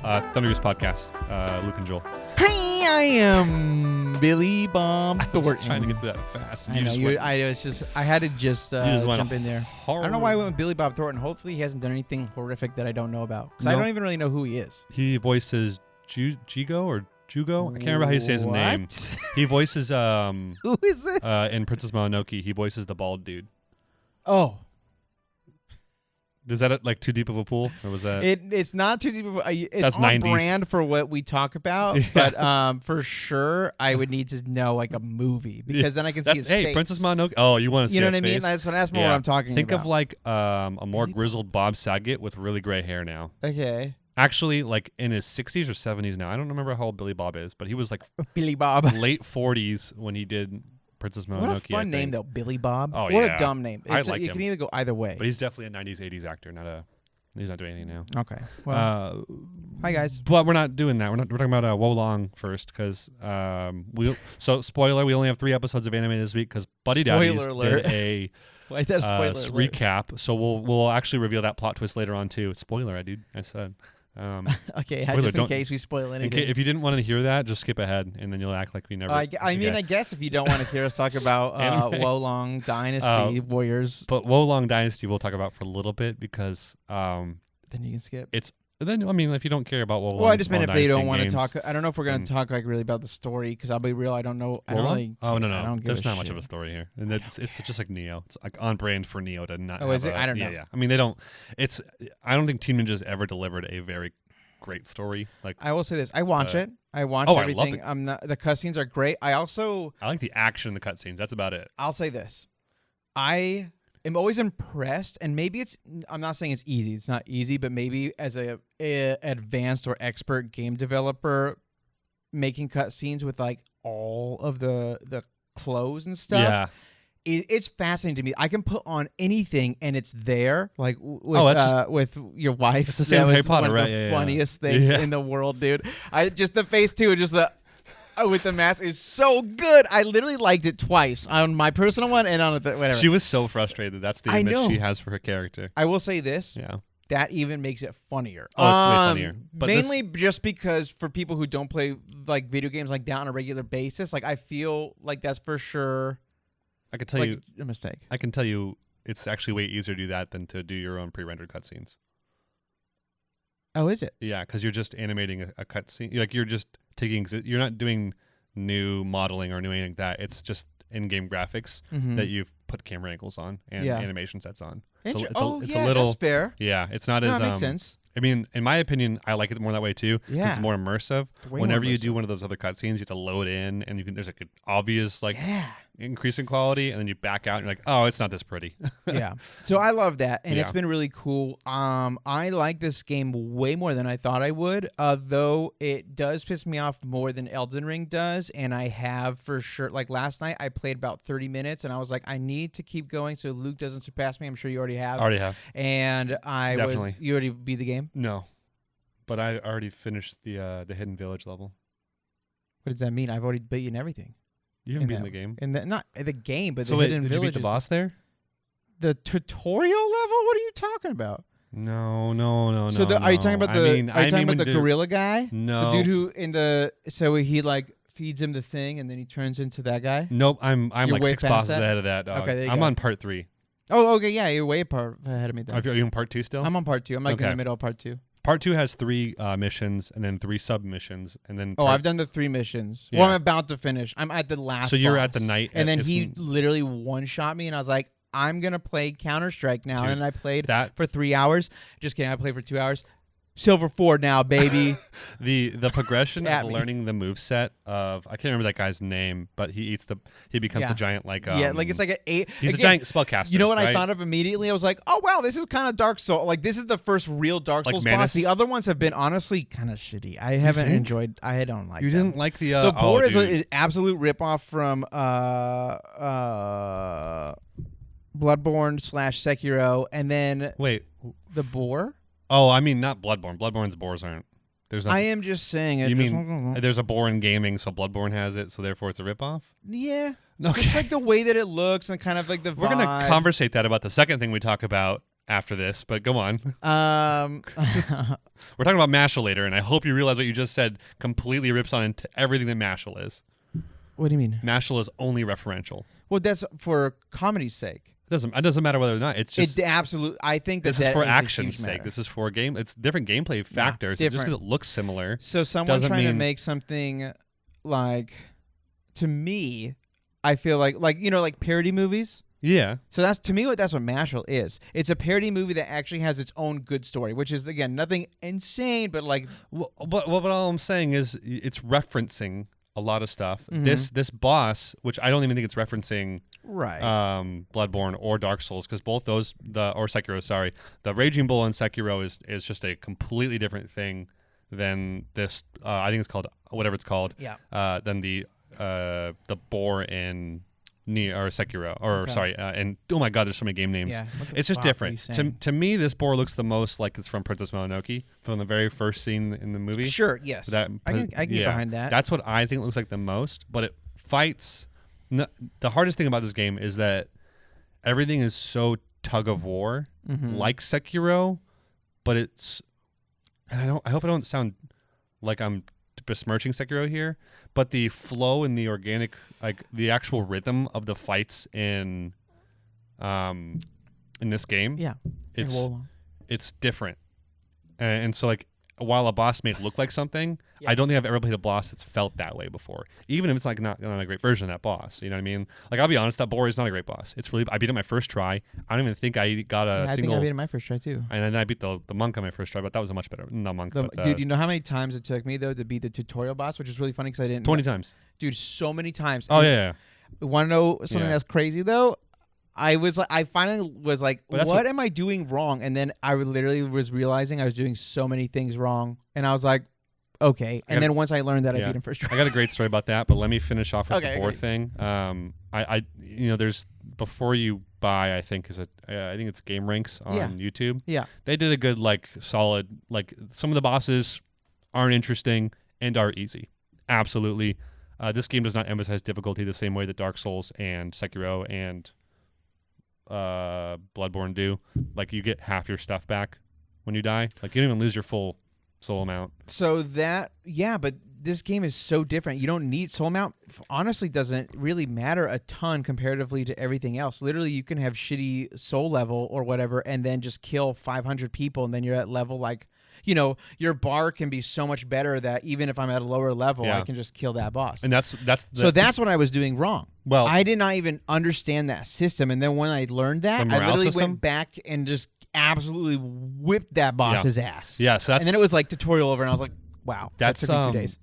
Thunder Goose Podcast, Luke and Joel. Hey, I am Billy Bob I was Thornton. trying to get to that fast. I know. I had to just jump in there. Hard. I don't know why I went with Billy Bob Thornton. Hopefully he hasn't done anything horrific that I don't know about. Because I Nope. don't even really know who he is. He voices Jigo or Jugo. I can't remember how you say his name. What? He voices Who is this? in Princess Mononoke. He voices the bald dude. Oh. Is that like too deep of a pool, or was that? It's not too deep. It's That's on 90s. brand for what we talk about, Yeah. but for sure I would need to know like a movie because then I can see his face. Princess Mononoke. Oh, you want to see? You know what I face? mean? That's what I'm talking Think about. of like a more Billy grizzled Bob Saget with really gray hair now. Okay, Actually, like in his 60s or 70s now. I don't remember how old Billy Bob is, but he was like Billy Bob. late 40s when he did Princess Mononoke. What a fun name though, Billy Bob. Oh, what yeah. a dumb name. I like You him. can either go either way. But he's definitely a 90s, 80s actor, not a. He's not doing anything now. Okay. Well, hi guys. But we're not doing that. We're talking about Wolong first because so spoiler, we only have 3 episodes of anime this week because Buddy Daddies Spoiler alert. did a Why is that a spoiler alert? recap. So we'll actually reveal that plot twist later on too. Spoiler, dude. I said. Okay, spoiler, just in don't- case we spoil anything. If you didn't want to hear that, just skip ahead and then you'll act like we never. I guess if you don't want to hear us talk about Anime. Wolong Dynasty Warriors, But Wolong Dynasty we'll talk about for a little bit because then you can skip. then I mean if you don't care about Wolong. Well, I just meant Wolong if they don't Dynasty want to games, talk. I don't know if we're going to talk like really about the story because I'll be real. I don't know. I don't Wolong? really. Oh no, I don't give there's a not much shit. of a story here, and it's just like Neo. It's like on brand for Neo to not. Oh, have is it? I don't know. Yeah. I mean they don't. I don't think Team Ninja's ever delivered a very great story. Like I will say this: I watch it. I watch I love everything. it. I'm not. The cutscenes are great. I like the action in the cutscenes. That's about it. I'll say this. I am always impressed, and maybe I'm not saying it's easy. It's not easy, but maybe as a advanced or expert game developer making cutscenes with like all of the clothes and stuff. Yeah. It's fascinating to me. I can put on anything and it's there. Like with your wife. It's the same That Harry was Potter, one of right? the Yeah, funniest things Yeah. in the world, dude. I just the face too, just the with the mask is so good. I literally liked it twice on my personal one and on whatever. She was so frustrated. That's the I image know. she has for her character. I will say this. Yeah. That even makes it funnier. Oh, it's way funnier. But mainly just because for people who don't play like video games like that on a regular basis, like I feel like that's for sure I could tell like you. a mistake. I can tell you, it's actually way easier to do that than to do your own pre-rendered cutscenes. Oh, is it? Yeah, because you're just animating a cutscene. Like you're just taking. You're not doing new modeling or anything like that. It's just in-game graphics Mhm. that you've put camera angles on and Yeah. animation sets on. It's a a little. that's fair. Yeah, it's not No, as. that makes sense. I mean, in my opinion, I like it more that way too. 'Cause Yeah. it's more immersive. Way more Whenever you immersive. do one of those other cutscenes, you have to load in, and there's like an obvious like Yeah. increase in quality, and then you back out, and you're like, oh, it's not this pretty. Yeah. So I love that, and it's Yeah. been really cool. I like this game way more than I thought I would, though it does piss me off more than Elden Ring does, and I have for sure. Like last night, I played about 30 minutes, and I was like, I need to keep going so Luke doesn't surpass me. I'm sure you already have. Already have. And Definitely. You already beat the game? No, but I already finished the Hidden Village level. What does that mean? I've already beaten everything. You haven't in beaten that- the game. In the, not the game, but So the wait, Hidden did you Village. beat the is- boss there? The tutorial level? What are you talking about? No. So are you talking about the? I mean, are you talking about when the gorilla guy? No. The dude who so he like feeds him the thing and then he turns into that guy. Nope. I'm You're like way 6 past bosses that? ahead of that. Dog. Okay, there you I'm go. on part 3. Oh, okay, yeah, you're way ahead of me then. Are you on part 2 still? I'm on part 2. I'm like in Okay. the middle of part 2. Part 2 has 3 missions and then 3 sub-missions. And then Oh, I've done the 3 missions. Yeah. Well, I'm about to finish. I'm at the last. So you're boss. at the night. and then it's he literally one-shot me, and I was like, I'm gonna play Counter-Strike now, Dude, and I played that for 3 hours. Just kidding, I played for 2 hours. Silver 4 now, baby. the progression At of me. learning the moveset of I can't remember that guy's name, but he becomes Yeah. the giant like yeah, like it's like an 8. he's again, a giant spellcaster. You know what I right? thought of immediately? I was like, oh, wow, this is kind of Dark Souls. Like, this is the first real Dark Like Souls Menace? boss. The other ones have been honestly kind of shitty. I haven't think? enjoyed. I don't like You them. didn't like the The board is dude. an absolute ripoff from Bloodborne / Sekiro, and then Wait. the boar. Oh, I mean not Bloodborne. Bloodborne's boars aren't. There's I am just saying it. You just- mean there's a boar in gaming, so Bloodborne has it, so therefore it's a ripoff? yeah. Okay. Just like the way that it looks and kind of like the We're going to vibe. conversate that about the second thing we talk about after this, but go on. Um, We're talking about Mashal later, and I hope you realize what you just said completely rips on into everything that Mashal is. what do you mean? Mashal is only referential. Well, that's for comedy's sake. It doesn't matter whether or not. It's just I think that this is that for is a action's huge sake. matter. This is for game. It's different gameplay factors. Just different. because it looks similar. So someone doesn't trying to mean- make something like, to me, I feel like like parody movies. Yeah. So that's to me that's what Mashal is. It's a parody movie that actually has its own good story, which is again nothing insane, but like But all I'm saying is it's referencing a lot of stuff. Mhm. This boss, which I don't even think it's referencing right. Bloodborne or Dark Souls, because both those or Sekiro, sorry, the Raging Bull and Sekiro is just a completely different thing than this. I think it's called whatever it's called. Yeah. Than the boar in or Sekiro or Okay. sorry, and oh my god, there's so many game names. Yeah. What the It's just fuck are you different. saying? To me, this boar looks the most like it's from Princess Mononoke from the very first scene in the movie. Sure. Yes. That I can get yeah, behind that. That's what I think it looks like the most. But it fights. The hardest thing about this game is that everything is so tug of war, Mhm. like Sekiro, but it's. And I hope I don't sound like I'm besmirching Sekiro here, but the flow and the organic, like the actual rhythm of the fights in this game, Yeah. it's different, and so like while a boss may look like something, I don't think I've ever played a boss that's felt that way before. Even if it's like not a great version of that boss, you know what I mean? Like I'll be honest, that boar is not a great boss. It's really I beat it my first try. I don't even think I got a I single. think I beat it my first try too. And then I beat the monk on my first try, but that was a much better. Not monk, but Dude, you know how many times it took me though to beat the tutorial boss, which is really funny because I didn't. 20 times. Dude, so many times. Oh And yeah. Want to know something Yeah. that's crazy though? I finally was like, But that's what am I doing wrong? And then I literally was realizing I was doing so many things wrong, and I was like, okay. And then once I learned that, I Yeah. beat him first try. I got a great story about that, but let me finish off with Okay, the boar okay. thing. There's before you buy, I think I think it's Game Ranks on Yeah. YouTube. Yeah. They did a good solid some of the bosses aren't interesting and are easy. Absolutely. This game does not emphasize difficulty the same way that Dark Souls and Sekiro and Bloodborne do. Like you get half your stuff back when you die. Like you don't even lose your full soul amount. So but this game is so different. You don't need soul amount. Honestly, doesn't really matter a ton comparatively to everything else. Literally, you can have shitty soul level or whatever, and then just kill 500 people, and then you're at level like. Your bar can be so much better that even if I'm at a lower level, Yeah. I can just kill that boss. And that's So that's what I was doing wrong. well I did not even understand that system, and then when I learned that, The I morale literally system? went back and just absolutely whipped that boss's ass. yeah, so that's And then it was like tutorial over, and I was like, "Wow, That's, that took me 2 days."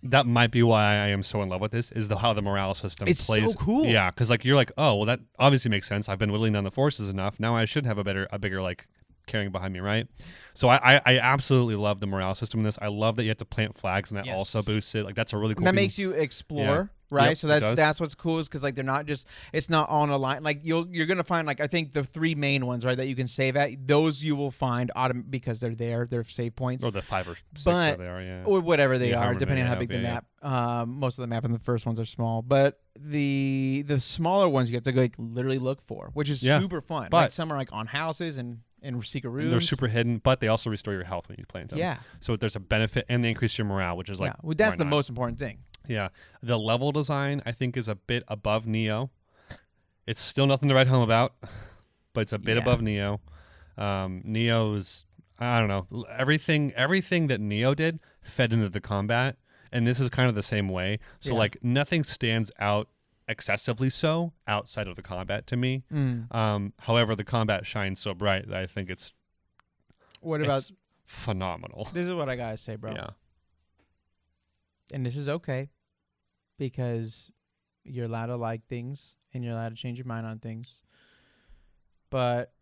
that might be why I am so in love with this is how the morale system It's so plays. cool. Yeah, because like you're like, oh well, that obviously makes sense. I've been whittling down the forces enough. Now I should have a bigger like carrying behind me, right? So I absolutely love the morale system in this. I love that you have to plant flags and that Yes. also boosts it. Like that's a really cool. And that thing. makes you explore, Yeah. right? Yep, So it does. that's what's cool is because like they're not just it's not on a line. Like you're gonna find like I think the 3 main ones right that you can save at those you will find because they're there. They're save points. or the 5 or 6 But- that they are. Yeah. Or whatever they Yeah, are, however depending on many how they big the have, map. Most of the map and the first ones are small, but the smaller ones you have to like literally look for, which is Yeah, super fun. but- like some are like on houses and secret And rooms. they're super hidden, but they also restore your health when you plant them. Yeah, So there's a benefit, and they increase your morale, which is like yeah. Well, that's why the not? most important thing. Yeah, the level design I think is a bit above Neo. It's still nothing to write home about, but it's a bit Yeah. above Neo. Neo's I don't know everything that Neo did fed into the combat, and this is kind of the same way. So Yeah. like nothing stands out excessively so outside of the combat to me. However, the combat shines so bright that I think it's What about it's phenomenal. this? Is what I gotta say, bro. Yeah. And this is okay because you're allowed to like things and you're allowed to change your mind on things. But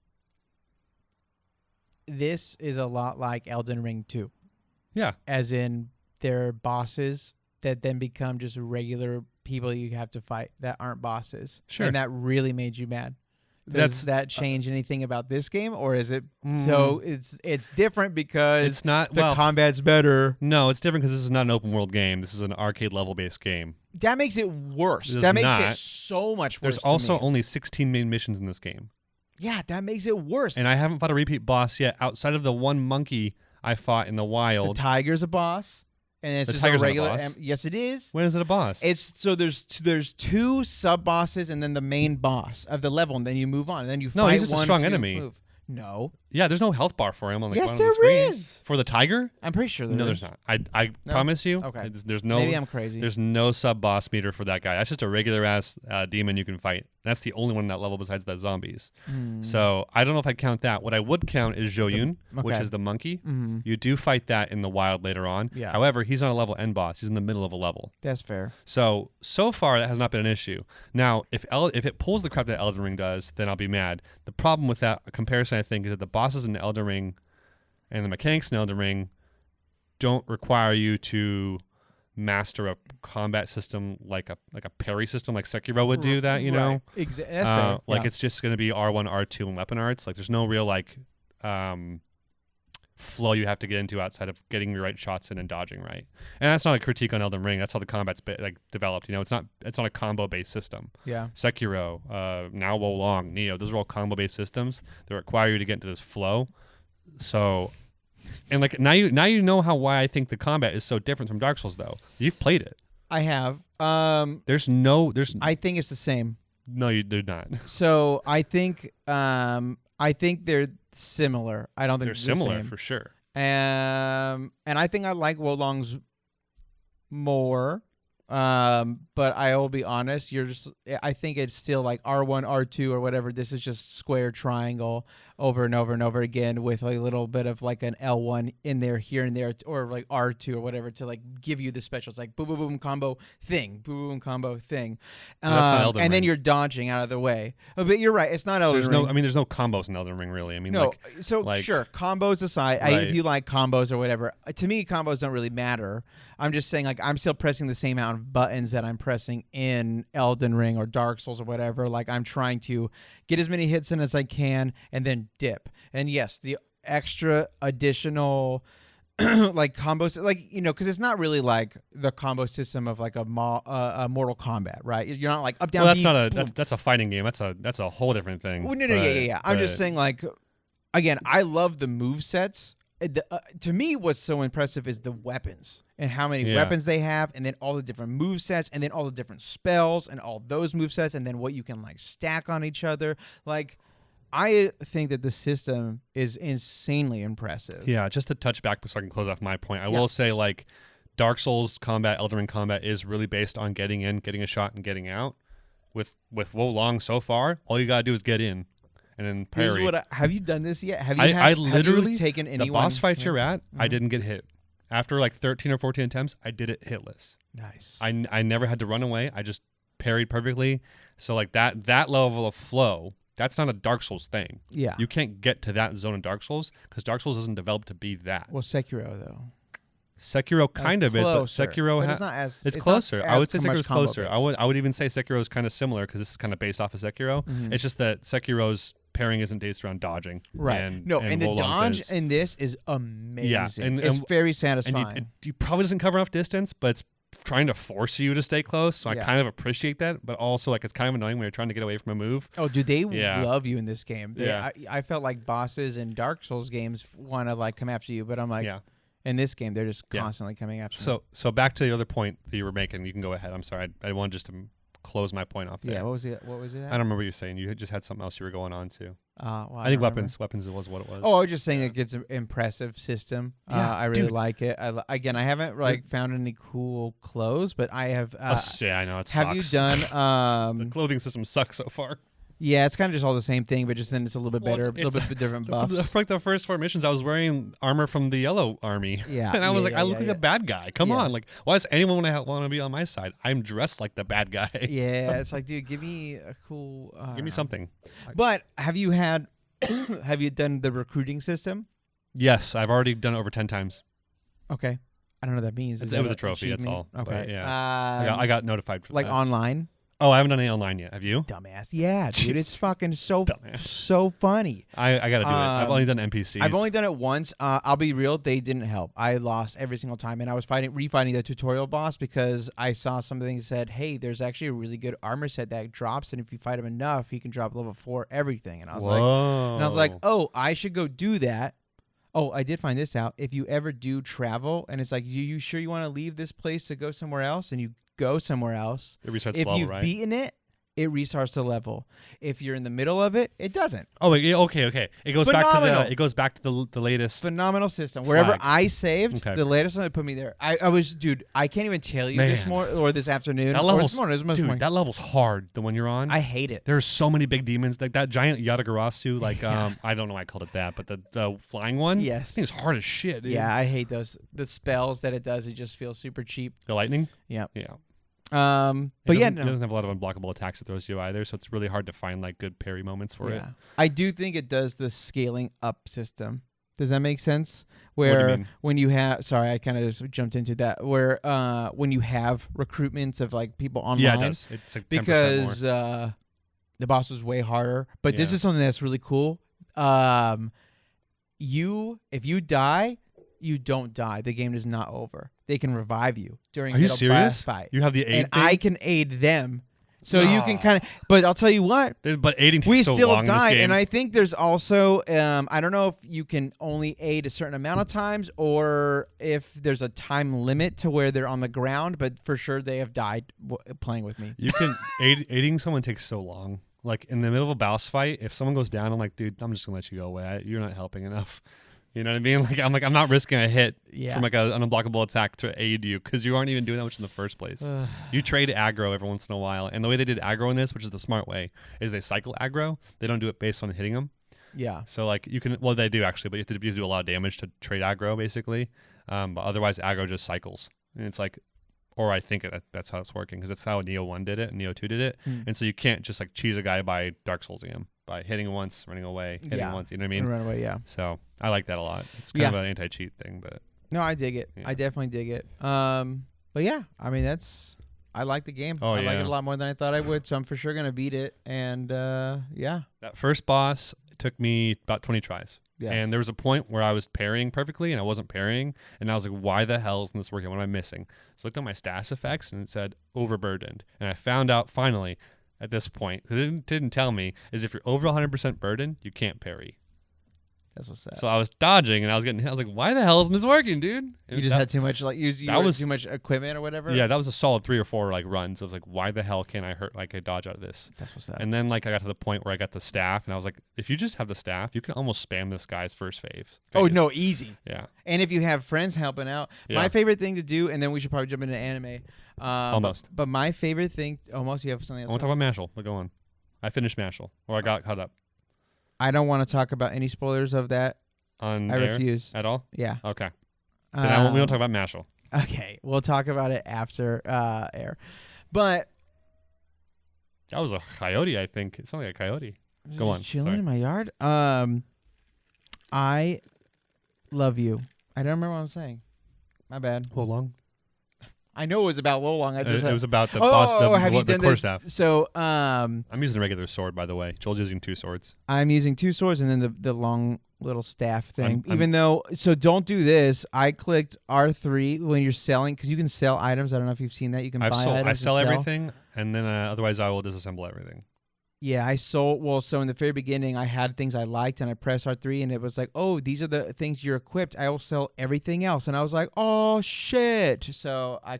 this is a lot like Elden Ring 2, Yeah. as in there are bosses that then become just regular people you have to fight that aren't bosses. Sure. And that really made you mad. That's- Does that change anything about this game, or is it so it's different because It's not the well. combat's better? No, it's different because this is not an open world game. This is an arcade level based game. That makes it worse. It is That makes it not. so much worse. There's to also me. only 16 main missions in this game. Yeah, that makes it worse. And I haven't fought a repeat boss yet outside of the one monkey I fought in the the wild. tiger's a boss, and it's The just tiger's a not a regular. boss. Yes, it is. When is it a boss? It's so there's two sub bosses and then the main boss of the level, and then you move on, and then you No, fight he's just a one, strong two, enemy. move. No, Yeah, there's no health bar for him on the yes, bottom of the there screen. is. For the tiger? I'm pretty sure there No, is. there's not. I No? promise you. Okay. There's no. Maybe I'm crazy. There's no sub boss meter for that guy. That's just a regular ass demon you can fight. That's the only one in that level besides the zombies. So I don't know if I count that. What I would count is Joyun, which okay. is the monkey. Mhm. You do fight that in the wild later on. Yeah. However, he's not a level end boss. He's in the middle of a level. That's fair. So far that has not been an issue. Now, if it pulls the crap that Elden Ring does, then I'll be mad. The problem with that comparison, I think, is that the bosses in Elden Ring and the mechanics in Elden Ring don't require you to master a combat system like a parry system like Sekiro would do that, you know? That's fair. Like yeah. it's just going to be R1, R2 and weapon arts. Like there's no real like flow you have to get into outside of getting your right shots in and dodging right. And that's not a critique on Elden Ring. That's how the combat's developed, you know. It's not a combo based system. Yeah. Sekiro, now Wolong, Neo, those are all combo based systems that require you to get into this flow. So, and like now you know why I think the combat is so different from Dark Souls though. You've played it. I have. There's I think it's the same. no, they're not. So I think they're similar. I don't think They're the similar same. for sure. And I think I like Wolong's more. But I will be honest, I think it's still like R1, R2 or whatever. This is just square triangle over and over and over again with like a little bit of like an L1 in there, here and there, or like R2 or whatever to like give you the specials, like boom, boom, boom, combo thing, boom, boom, combo thing. Well, that's not Elden and then Ring. you're dodging out of the way. Oh, but you're right. It's not Elden Ring. There's no combos in Elden Ring really. I mean, No, like, so like- sure, combos aside, Right. if you like combos or whatever, to me combos don't really matter. I'm just saying, like, I'm still pressing the same amount of buttons that I'm pressing in Elden Ring or Dark Souls or whatever. Like, I'm trying to get as many hits in as I can and then dip. And yes, the extra additional like combos, like, you know, because it's not really like the combo system of like a Mortal Kombat, right? You're not like up down. well, that's B, not a boom. that's a fighting game. That's a whole different thing. Well, no, yeah. I'm just saying, like, again, I love the move sets. To me, what's so impressive is the weapons and how many weapons they have, and then all the different move sets, and then all the different spells and all those move sets, and then what you can like stack on each other. Like, I think that the system is insanely impressive. Yeah, just to touch back so I can close off my point. I will say, like, Dark Souls combat, Elden Ring combat is really based on getting in, getting a shot, and getting out. With Wolong so far, all you gotta do is get in. And then parry. Have you done this yet? Have you? I literally have you taken anyone? The boss fight you're at, I didn't get hit. After like 13 or 14 attempts, I did it hitless. Nice. I never had to run away. I just parried perfectly. So like that level of flow, that's not a Dark Souls thing. Yeah. You can't get to that zone in Dark Souls because Dark Souls isn't developed to be that. Well, Sekiro though. Sekiro kind of is, but Sekiro but it's not as. it's closer. not I would as say much Sekiro's combo closer. based. I would even say Sekiro is kind of similar because this is kind of based off of Sekiro. Mhm. It's just that Sekiro's pairing isn't based around dodging. Right. And the Wolong's dodge is. in this is amazing. Yeah, and it's very And satisfying. you probably doesn't cover enough distance, but it's trying to force you to stay close. So I Yeah. kind of appreciate that, but also like it's kind of annoying when you're trying to get away from a move. Oh, do they Yeah. love you in this game? Yeah. I felt like bosses in Dark Souls games want to like come after you, but I'm like, Yeah. in this game they're just Yeah. constantly coming after me. So back to the other point that you were making. You can go ahead. I'm sorry. I wanted just to close my point off there. Yeah, what was it? What was it? I don't remember what you were saying. You just had something else you were going on to. Well, I think don't remember. weapons was what it was. Oh, I was just saying it's an impressive system. Yeah, I really dude. like it. Again, I haven't like found any cool clothes, but I have. Yeah, I know it Have you sucks. done? The clothing system sucks so far. Yeah, it's kind of just all the same thing, but just then it's a little bit Well, better, a it's- little bit different buffs. For like the first 4 missions, I was wearing armor from the Yellow Army. Yeah, And I was yeah, like, I look yeah, like yeah. a bad guy. Come Yeah. on. Like, why does anyone want to be on my side? I'm dressed like the bad guy. Yeah, it's like, dude, give me a cool. Give me something. But have you had? Have you done the recruiting system? Yes, I've already done it over 10 times. Okay, I don't know what that means. It Is that was a an trophy, that's achievement? all, but Okay, yeah. I got notified for like that. online. Oh, I haven't done any online yet. Have you? Dumbass. Yeah, dude. It's fucking so Dumbass. funny. I gotta do it. I've only done NPCs. I've only done it once. I'll be real, they didn't help. I lost every single time, and I was refighting the tutorial boss because I saw something that said, "Hey, there's actually a really good armor set that drops, and if you fight him enough, he can drop level 4 everything." And I was like, "Oh, I should go do that." Oh, I did find this out. If you ever do travel, and it's like, you sure you want to leave this place to go somewhere else, and you go somewhere else, it restarts the if level, you've right? beaten it, it restarts the level. If you're in the middle of it, it doesn't. Oh, okay. It goes back to the latest. Phenomenal system. Wherever flag. I saved, Okay. the latest one, it put me there. I was, dude, I can't even tell you this morning or this afternoon. That or level's, this morning. It was this dude, morning. that level's hard. The one you're on. I hate it. There's so many big demons, like that giant Yatagarasu, like I don't know why I called it that, but the flying one. Yes. I think it's hard as shit, dude. Yeah, I hate those. The spells that it does, it just feels super cheap. The lightning. Yeah. Yeah. But it yeah, doesn't have a lot of unblockable attacks it throws you either, so it's really hard to find like good parry moments for it. I do think it does the scaling up system. Does that make sense? What do you Where mean? when you have, sorry, I kind of just jumped into that. Where when you have recruitments of like people online, Yeah, it does. It's like 10% because more. the boss was way harder. But this Yeah. is something that's really cool. If you die, you don't die. The game is not over. They can revive you during Are you middle serious? fight. You have the aid and thing? I can aid them. So you can kind of, but I'll tell you what, But aiding takes we so still long in this died, game. and I think there's also, I don't know if you can only aid a certain amount of times or if there's a time limit to where they're on the ground, but for sure they have died playing with me. You can aiding someone takes so long. Like in the middle of a boss fight, if someone goes down, I'm like, dude, I'm just gonna let you go away. You're not helping enough. You know what I mean? I'm not risking a hit from like an unblockable attack to aid you because you aren't even doing that much in the first place. You trade aggro every once in a while, and the way they did aggro in this, which is the smart way, is they cycle aggro. They don't do it based on hitting them. Yeah. So like you can, well they do actually, but you have to do a lot of damage to trade aggro basically. But otherwise aggro just cycles, and it's like, or I think that's how it's working because that's how Neo 1 did it and Neo 2 did it, and so you can't just like cheese a guy by Dark Soulsing him. By hitting once, running away, hitting once, you know what I mean? Run away, yeah. So I like that a lot. It's kind of an anti-cheat thing, but no, I dig it. Yeah. I definitely dig it. But yeah, I mean I like the game. Oh, I like yeah. it a lot more than I thought I would, so I'm for sure gonna beat it. And yeah. that first boss took me about 20 tries. Yeah. And there was a point where I was parrying perfectly and I wasn't parrying, and I was like, why the hell isn't this working? What am I missing? So I looked at my status effects and it said overburdened. And I found out finally at this point, it didn't tell me, is if you're over 100% burden, you can't parry. That's what's sad. So I was dodging and I was like, why the hell isn't this working, dude? You just had too much, like, too much equipment or whatever? Yeah, that was a solid 3 or 4 like runs. I was like, why the hell can't I dodge out of this? That's what's sad. And then like I got to the point where I got the staff and I was like, if you just have the staff, you can almost spam this guy's first phase. Oh, no, easy. Yeah. And if you have friends helping out, Yeah. my favorite thing to do, and then we should probably jump into anime. Almost. But my favorite thing, almost, you have something I else? want to talk about Mashal, but go on. I finished Mashal, or I got caught up. I don't want to talk about any spoilers of that. On I air refuse. at all? Yeah. Okay. Then we don't talk about Mashal. Okay, we'll talk about it after air. But That was a coyote, I think. It sounded like a coyote. Go on. chilling Sorry. in my yard. I love you. I don't remember what I'm saying. My bad. Long. I know it was about Lolong. It was about the boss, have you the done quarterstaff. So I'm using a regular sword, by the way. Joel's using 2 swords. I'm using 2 swords and then the long little staff thing. I'm- So don't do this. I clicked R3 when you're selling because you can sell items. I don't know if you've seen that. You can buy items. I and sell everything, and then otherwise I will disassemble everything. Yeah, I sold. Well, so in the very beginning, I had things I liked, and I pressed R3, and it was like, oh, these are the things you're equipped. I will sell everything else, and I was like, oh shit. So I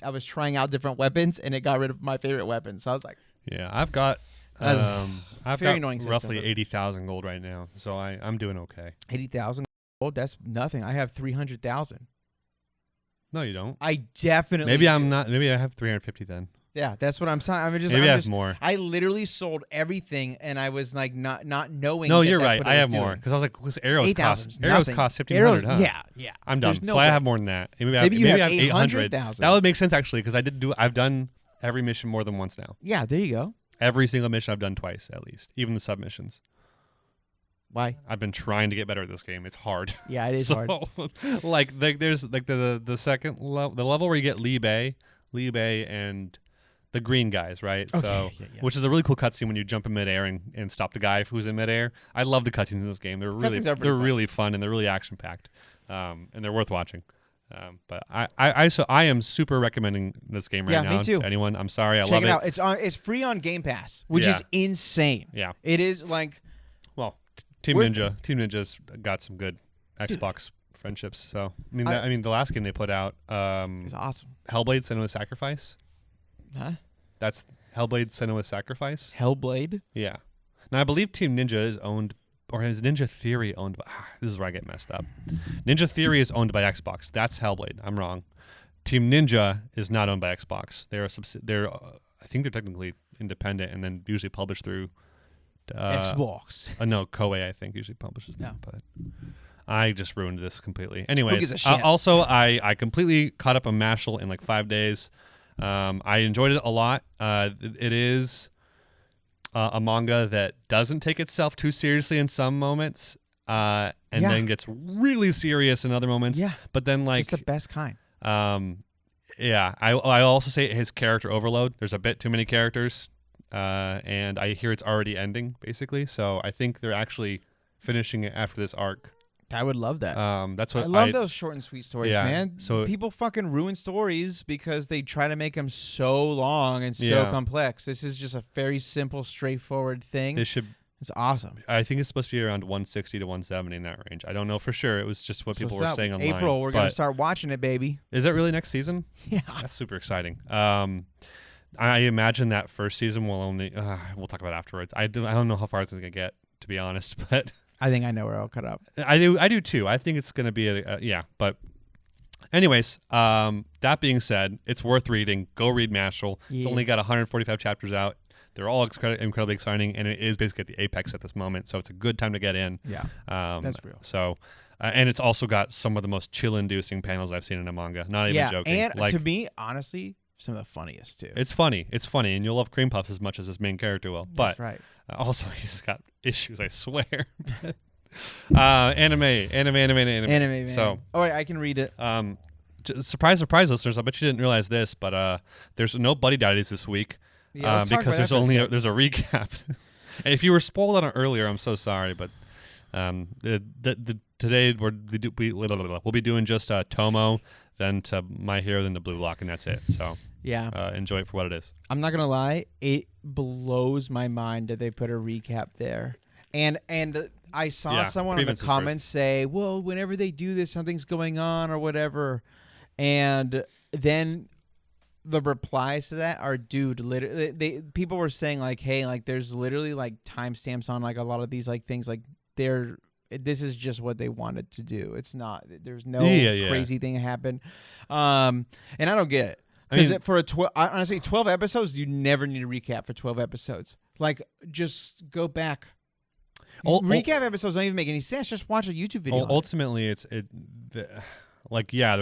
was trying out different weapons, and it got rid of my favorite weapon. So I was like, Yeah, I've got very annoying system, roughly but- 80,000 gold right now, so I'm doing okay. 80,000 gold. That's nothing. I have 300,000. No, you don't. I definitely. Maybe do. I'm not. Maybe I have 350 then. Yeah, that's what I'm saying. Maybe I have more. I literally sold everything, and I was like not knowing. No, that you're that's right. what I was have more doing. because I was like, because arrows 8,000 cost is nothing. 1,500, huh? Yeah. I'm dumb. There's no So I way. have more than that. Maybe you I have have 800,000. That would make sense actually because I've done every mission more than once now. Yeah, there you go. Every single mission I've done twice at least, even the submissions. Why? I've been trying to get better at this game. It's hard. Yeah, it is hard. Like there's like the second level, the level where you get Libe and The green guys, right? Okay, So, yeah. which is a really cool cutscene when you jump in midair and stop the guy who's in midair. I love the cutscenes in this game. They're Cutscenes are pretty fun. really fun and they're really action packed, and they're worth watching. But I am super recommending this game right now. Me too. To anyone, I'm sorry, I Check love it out. It's free on Game Pass, which is insane. Yeah. It is like. Well, Team Ninja's got some good Xbox friendships. So I mean, the last game they put out, It's awesome. Hellblade: Senua's Sacrifice. Huh? That's Hellblade: Senua's Sacrifice. Hellblade. Yeah. Now I believe Team Ninja is owned, or is Ninja Theory owned by? This is where I get messed up. Ninja Theory is owned by Xbox. That's Hellblade. I'm wrong. Team Ninja is not owned by Xbox. They're I think they're technically independent and then usually published through Xbox. No, Koei I think usually publishes them. But I just ruined this completely. Who gives Anyways, a shit? also I completely caught up on Mashal in like 5 days. I enjoyed it a lot. It is a manga that doesn't take itself too seriously in some moments, and then gets really serious in other moments. Yeah, but then like it's the best kind. Yeah, I also say his character overload. There's a bit too many characters, and I hear it's already ending basically. So I think they're actually finishing it after this arc. I would love that. That's what I love those short and sweet stories, man. So people fucking ruin stories because they try to make them so long and so complex. This is just a very simple, straightforward thing. It's awesome. I think it's supposed to be around 160 to 170 in that range. I don't know for sure. It was just what people were saying online. April, we're gonna start watching it, baby. Is that really next season? Yeah, that's super exciting. I imagine that first season will only. We'll talk about it afterwards. I don't know how far it's gonna get, to be honest, but. I think I know where I'll cut up. I do too. I think it's going to be but anyways, that being said, it's worth reading. Go read Mashal. It's only got 145 chapters out. They're all incredibly exciting, and it is basically at the apex at this moment, so it's a good time to get in. Yeah, that's real. So, and it's also got some of the most chill-inducing panels I've seen in a manga. Not even joking. And to me, honestly, some of the funniest too. It's funny, and you'll love Cream Puffs as much as this main character will. But that's right. Also, he's got issues, I swear. Anime, man. So, all right, I can read it. Surprise, listeners! I bet you didn't realize this, but there's no Buddy Daddies this week because there's a recap. And if you were spoiled on it earlier, I'm so sorry, but today we'll be doing just Tomo, then to My Hero, then to Bluelock, and that's it. So. Yeah. Enjoy it for what it is. I'm not gonna lie, it blows my mind that they put a recap there. And I saw someone in the comments say, well, whenever they do this, something's going on or whatever. And then the replies to that are, dude, literally people were saying like, hey, like there's literally like timestamps on like a lot of these like things, like this is just what they wanted to do. It's not, there's no crazy thing happen. And I don't get it. Because for honestly, 12 episodes, you never need a recap for 12 episodes. Like, just go back. Recap episodes don't even make any sense. Just watch a YouTube video. Ultimately, they're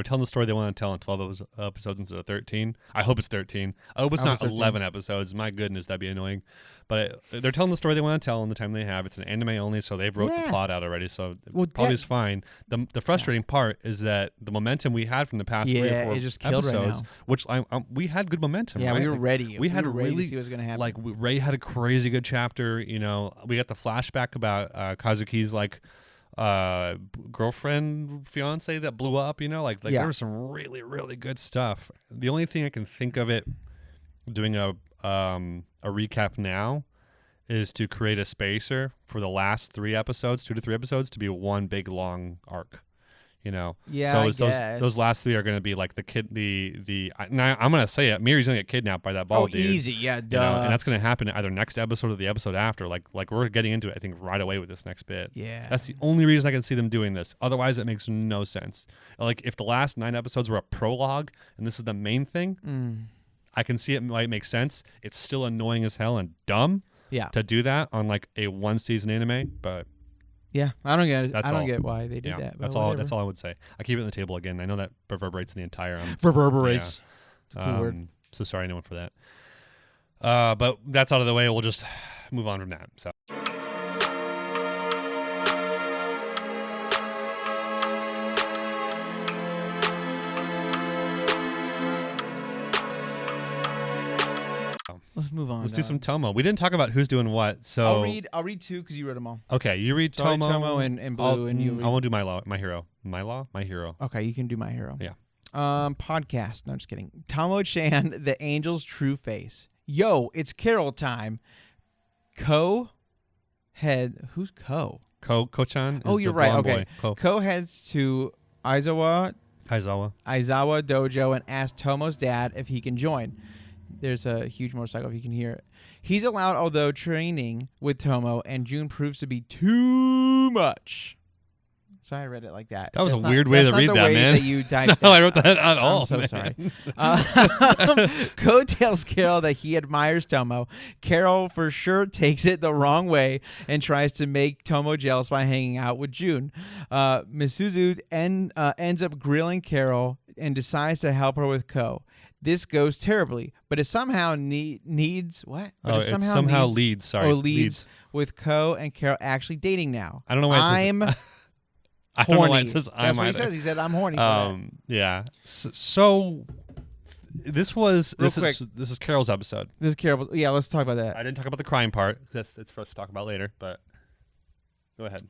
telling the story they want to tell in 12 episodes instead of 13. I hope it's 13. I hope it's not 11 episodes. My goodness, that'd be annoying. But they're telling the story they want to tell in the time they have. It's an anime only, so they've wrote the plot out already, so probably is fine. The frustrating part is that the momentum we had from the past 3 or 4 it just killed episodes, right now. which we had good momentum. Yeah, right? we were ready. We had ready really to see what was going to happen. Like Ray had a crazy good chapter. You know, we got the flashback about Kazuki's like girlfriend, fiance that blew up. You know, like there was some really really good stuff. The only thing I can think of it doing a recap now is to create a spacer for the last 2 to 3 episodes to be one big long arc. You know, so those last 3 are going to be like the kid, now I'm going to say it. Miri's going to get kidnapped by that bald dude. Easy, yeah, duh. You know, and that's going to happen either next episode or the episode after. Like we're getting into it, I think, right away with this next bit. Yeah, that's the only reason I can see them doing this. Otherwise, it makes no sense. Like if the last 9 episodes were a prologue and this is the main thing, I can see it might make sense. It's still annoying as hell and dumb. Yeah, to do that on like a 1-season anime, but. Yeah, I don't get it. I don't get why they did that. That's all. That's all I would say. I keep it on the table again. I know that reverberates in the entire. Reverberates. Yeah. Cool word. So sorry, anyone for that. But that's out of the way. We'll just move on from that. So. Let's move on. Let's do some Tomo. We didn't talk about who's doing what, so I'll read 2 because you read them all. Okay, you read Sorry, Tomo, and Blue, and you. I won't do my hero. My hero. Okay, you can do my hero. Yeah. Podcast. No, I'm just kidding. Tomo-chan, the angel's true face. Yo, it's Carol time. Who's Ko? Ko-chan. Oh, is you're the right. blonde Okay. boy. Ko heads to Aizawa Aizawa. Dojo and asks Tomo's dad if he can join. There's a huge motorcycle if you can hear it. He's allowed, although training with Tomo, and June proves to be too much. Sorry, I read it like that. That was a weird way to read that, man. That you That's not how I wrote that at all. I'm so man. sorry. Ko tells Carol that he admires Tomo. Carol for sure takes it the wrong way and tries to make Tomo jealous by hanging out with June. Misuzu ends up grilling Carol and decides to help her with Ko. This goes terribly, but it somehow leads with Ko and Carol actually dating now. I don't know why it says I don't know why it says That's I'm what either. he says. He said I'm horny for that. Yeah. So this is Carol's episode. This is Carol. Yeah, let's talk about that. I didn't talk about the crying part. It's for us to talk about later, but go ahead.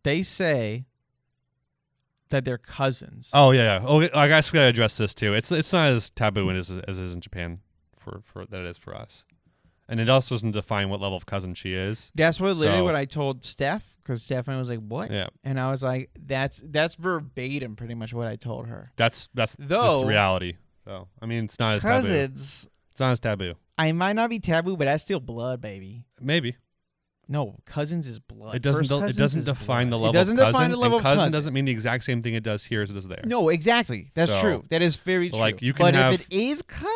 They say that they're cousins. Oh yeah. Oh, I guess we gotta address this too. It's not as taboo as it is in Japan for that it is for us, and it also doesn't define what level of cousin she is. That's literally what I told Steph, because Stephanie was like, "What?" Yeah. And I was like, "That's verbatim, pretty much what I told her." That's just the reality. So I mean, it's not as taboo. Cousins. It's not as taboo. I might not be taboo, but that's still blood, baby. Maybe. No, cousins is blood. It doesn't define the level of cousin. Define the level of cousin. Doesn't mean the exact same thing it does here as it does there. No, exactly. That's true. That is very true. Like you can but have, if it is cousins,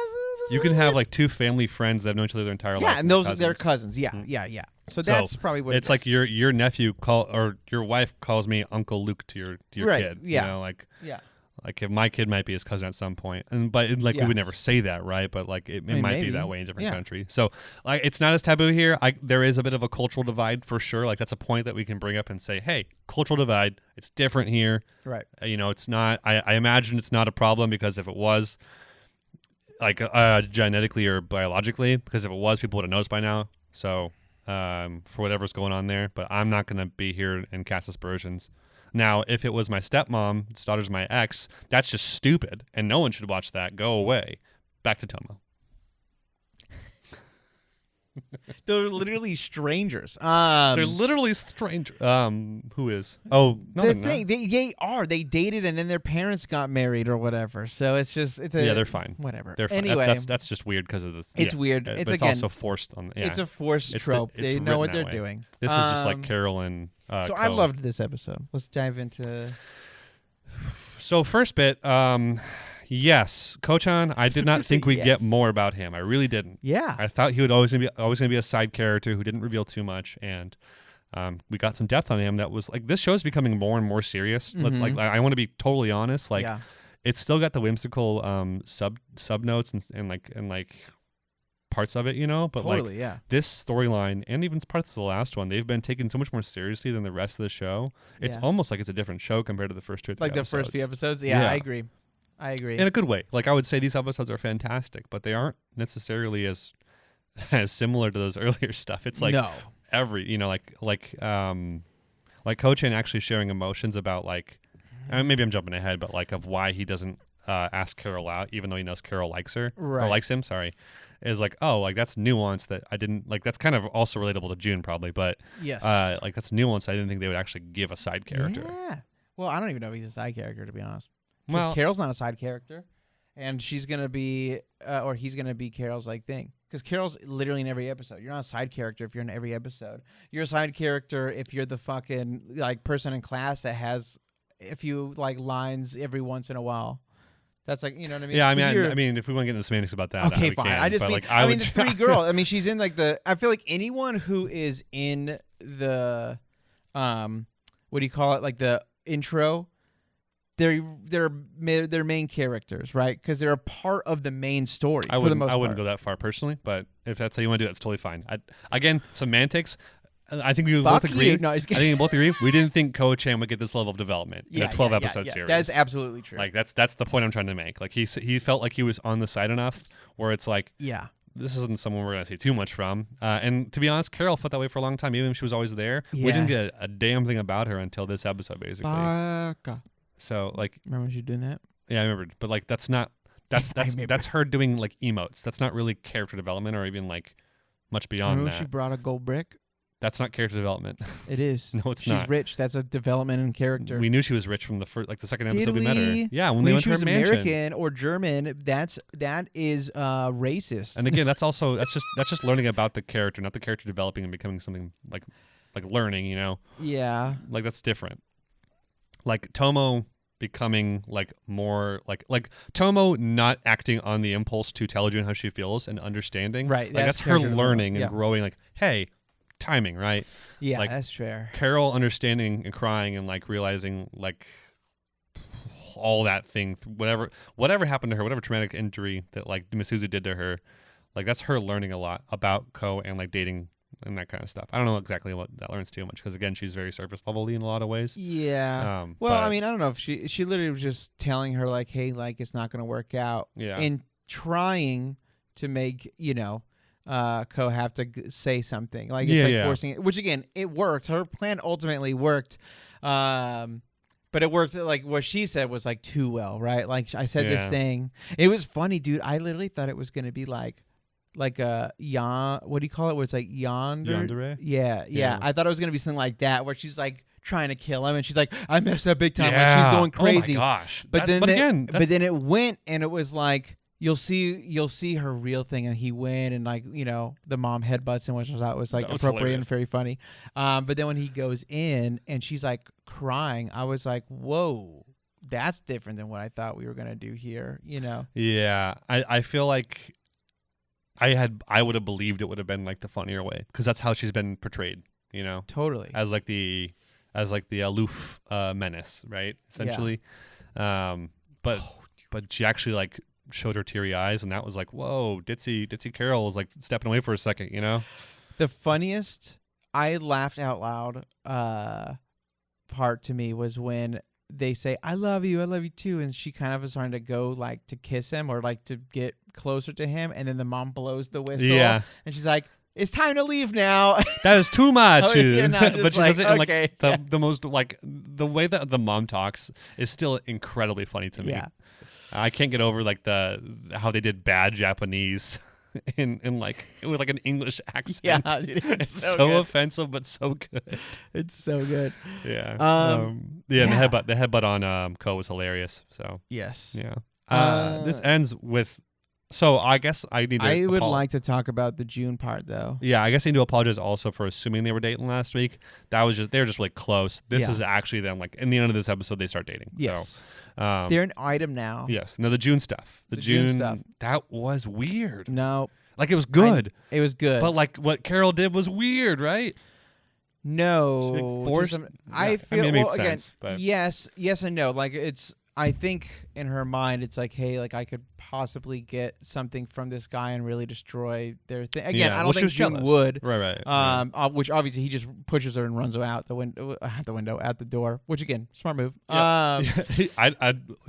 you can have like two family friends that have known each other their entire life. Yeah, and they're cousins. Yeah, yeah. So that's probably what it's like. Your nephew or your wife calls me Uncle Luke to your kid. Yeah. You know, like yeah. Like if my kid might be his cousin at some point, but we would never say that, right? But like it might be that way in different countries. So like it's not as taboo here. There is a bit of a cultural divide for sure. Like that's a point that we can bring up and say, hey, cultural divide. It's different here, right? It's not. I imagine it's not a problem because if it was, like genetically or biologically, because if it was, people would have noticed by now. So for whatever's going on there, but I'm not going to be here and cast aspersions. Now, if it was my stepmom's daughter's my ex, that's just stupid, and no one should watch that. Go away. Back to Tomo. They're literally strangers. They're literally strangers. Who is? Oh, no, they are. They dated, and then their parents got married or whatever. So it's they're fine. Whatever. They're fine. Anyway, that's just weird because of this. It's weird. It's again also forced on. Yeah. It's a forced trope. They know what they're doing. This is just like Carol and. So I loved this episode. Let's dive into. So first bit, yes, Ko-chan. I did not think we'd get more about him. I really didn't. Yeah, I thought he would always gonna be a side character who didn't reveal too much, and we got some depth on him. That was like this show's becoming more and more serious. Let's I want to be totally honest. Like, it's still got the whimsical sub notes and like parts of it, but totally, this storyline and even parts of the last one, they've been taken so much more seriously than the rest of the show. It's almost like it's a different show compared to the first 2 or 3 episodes. The first few episodes. Yeah, I agree. In a good way. Like I would say these episodes are fantastic, but they aren't necessarily as similar to those earlier stuff. It's like every like Ko-chan actually sharing emotions about like maybe I'm jumping ahead, but like of why he doesn't ask Carol out even though he knows Carol likes her or likes him. Sorry. Is like, oh, like that's nuance that I didn't like. That's kind of also relatable to June, probably, but like that's nuance I didn't think they would actually give a side character. Yeah. Well, I don't even know if he's a side character, to be honest. Well, Carol's not a side character, and she's gonna be, or he's gonna be Carol's like thing. Because Carol's literally in every episode. You're not a side character if you're in every episode. You're a side character if you're the fucking like person in class that has a few like lines every once in a while. That's like, you know what I mean? Yeah, I mean, if we want to get into semantics about that, okay, fine. Can, I just mean, like, I mean, the 3 girls. I mean, she's in like I feel like anyone who is in the, what do you call it? Like the intro, they're main characters, right? Because they're a part of the main story. I wouldn't go that far personally, but if that's how you want to do it, it's totally fine. Again, semantics. I think we Fuck both agree. you. No, I think we both agree. We didn't think Ko-chan would get this level of development in a 12 episode yeah. series. That's absolutely true. Like that's the point I'm trying to make. Like he felt like he was on the side enough where it's like, yeah. this isn't someone we're gonna see too much from. And to be honest, Carol felt that way for a long time, even if she was always there. Yeah. We didn't get a damn thing about her until this episode, basically. Baka. So like, Remember when she was doing that? yeah, I remember. But like, that's not that's her doing like emotes. That's not really character development or even like much beyond Remember that. when she brought a gold brick? That's not character development. It is. No, it's She's not. rich. That's a development in character. We knew she was rich from the first, like the second Did episode we met her. we? Yeah, when We they knew went she to her was mansion. American or German. That is racist. And again, that's just learning about the character, not the character developing and becoming something like learning. You know, yeah. like that's different. Like Tomo becoming like more like Tomo not acting on the impulse to tell June how she feels and understanding. Right. Like that's her character learning development. and growing. Like, hey, timing, right? Yeah, like, that's fair. Carol understanding and crying and like realizing like all that thing, whatever happened to her, whatever traumatic injury that like Misuzu did to her, like that's her learning a lot about Ko and like dating and that kind of stuff. I don't know exactly what that learns too much because again, she's very surface level in a lot of ways. Yeah. Well, but, I mean, I don't know if she literally was just telling her like, hey, like it's not going to work out. Yeah. And trying to make Ko have to say something like it's forcing it, which again it worked. Her plan ultimately worked. But it worked, like, what she said was, like, too well, right? Like, I said this thing. It was funny, dude. I literally thought it was going to be, like a what do you call it? Where it's, like, Yandere? Yeah. I thought it was going to be something like that, where she's, like, trying to kill him, and she's like, I messed up big time. Like, she's going crazy. Oh, my gosh. But then it went, and it was, like, you'll see her real thing, and he win, and like the mom headbutts him, which I thought was like appropriate and very funny. But then when he goes in and she's like crying, I was like, whoa, that's different than what I thought we were gonna do here. Yeah, I feel like I would have believed it would have been like the funnier way because that's how she's been portrayed. Totally as like the aloof menace, right? Essentially, but she actually like showed her teary eyes, and that was like, whoa, ditzy Carol was like stepping away for a second, The funniest, I laughed out loud part to me was when they say, I love you too, and she kind of is starting to go like to kiss him or like to get closer to him, and then the mom blows the whistle, and she's like, it's time to leave now. That is too much. But she does it in okay. like the most like the way that the mom talks is still incredibly funny to me. Yeah. I can't get over like how they did bad Japanese in like with like an English accent. Yeah, dude, it's so good. offensive but so good. It's so good. Yeah. The headbutt on Ko was hilarious. So yes. Yeah. This ends with. So I guess I need to. I would like to talk about the June part though. Yeah, I guess I need to apologize also for assuming they were dating last week. They were just really close. This is actually them. Like in the end of this episode, they start dating. Yes. So, they're an item now. Yes. No, the June stuff. The June stuff. That was weird. No. Like it was good. It was good. But like what Carol did was weird, right? No. I feel it made again. sense, but. Yes and no. Like I think in her mind, it's like, hey, like I could possibly get something from this guy and really destroy their thing. Again, I don't think June would. Right. Which obviously he just pushes her and runs her out the window, out the door. Which again, smart move. I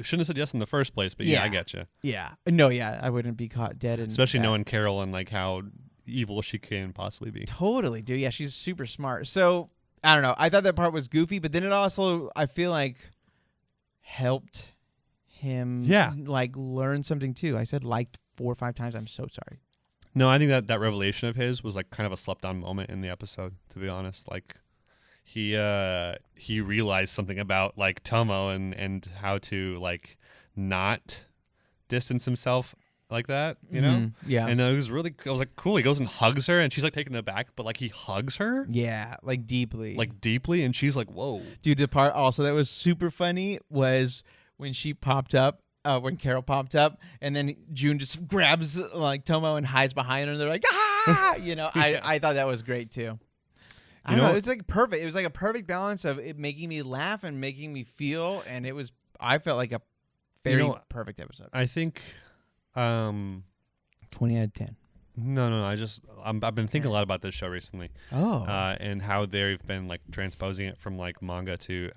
shouldn't have said yes in the first place, but I get you. Yeah. No. Yeah. I wouldn't be caught dead. Especially knowing Carol and like how evil she can possibly be. Totally, dude. Yeah, she's super smart. So I don't know. I thought that part was goofy, but then it also, I feel like, helped him like learn something too. I said like 4 or 5 times. I'm so sorry. No, I think that revelation of his was like kind of a slept on moment in the episode, to be honest. Like he realized something about like Tomo and how to like not distance himself like that, know? Yeah. And I was like, cool. He goes and hugs her and she's like taken aback, but like he hugs her. Yeah, like deeply. And she's like, whoa. Dude, the part also that was super funny was when she popped up, when Carol popped up, and then June just grabs like Tomo and hides behind her, and they're like, ah! I thought that was great too. I don't know. It was like perfect. It was like a perfect balance of it making me laugh and making me feel, and I felt like a very perfect episode. I think 20 out of 10. No. I've been thinking a lot about this show recently, Oh. and how they've been like transposing it from like manga to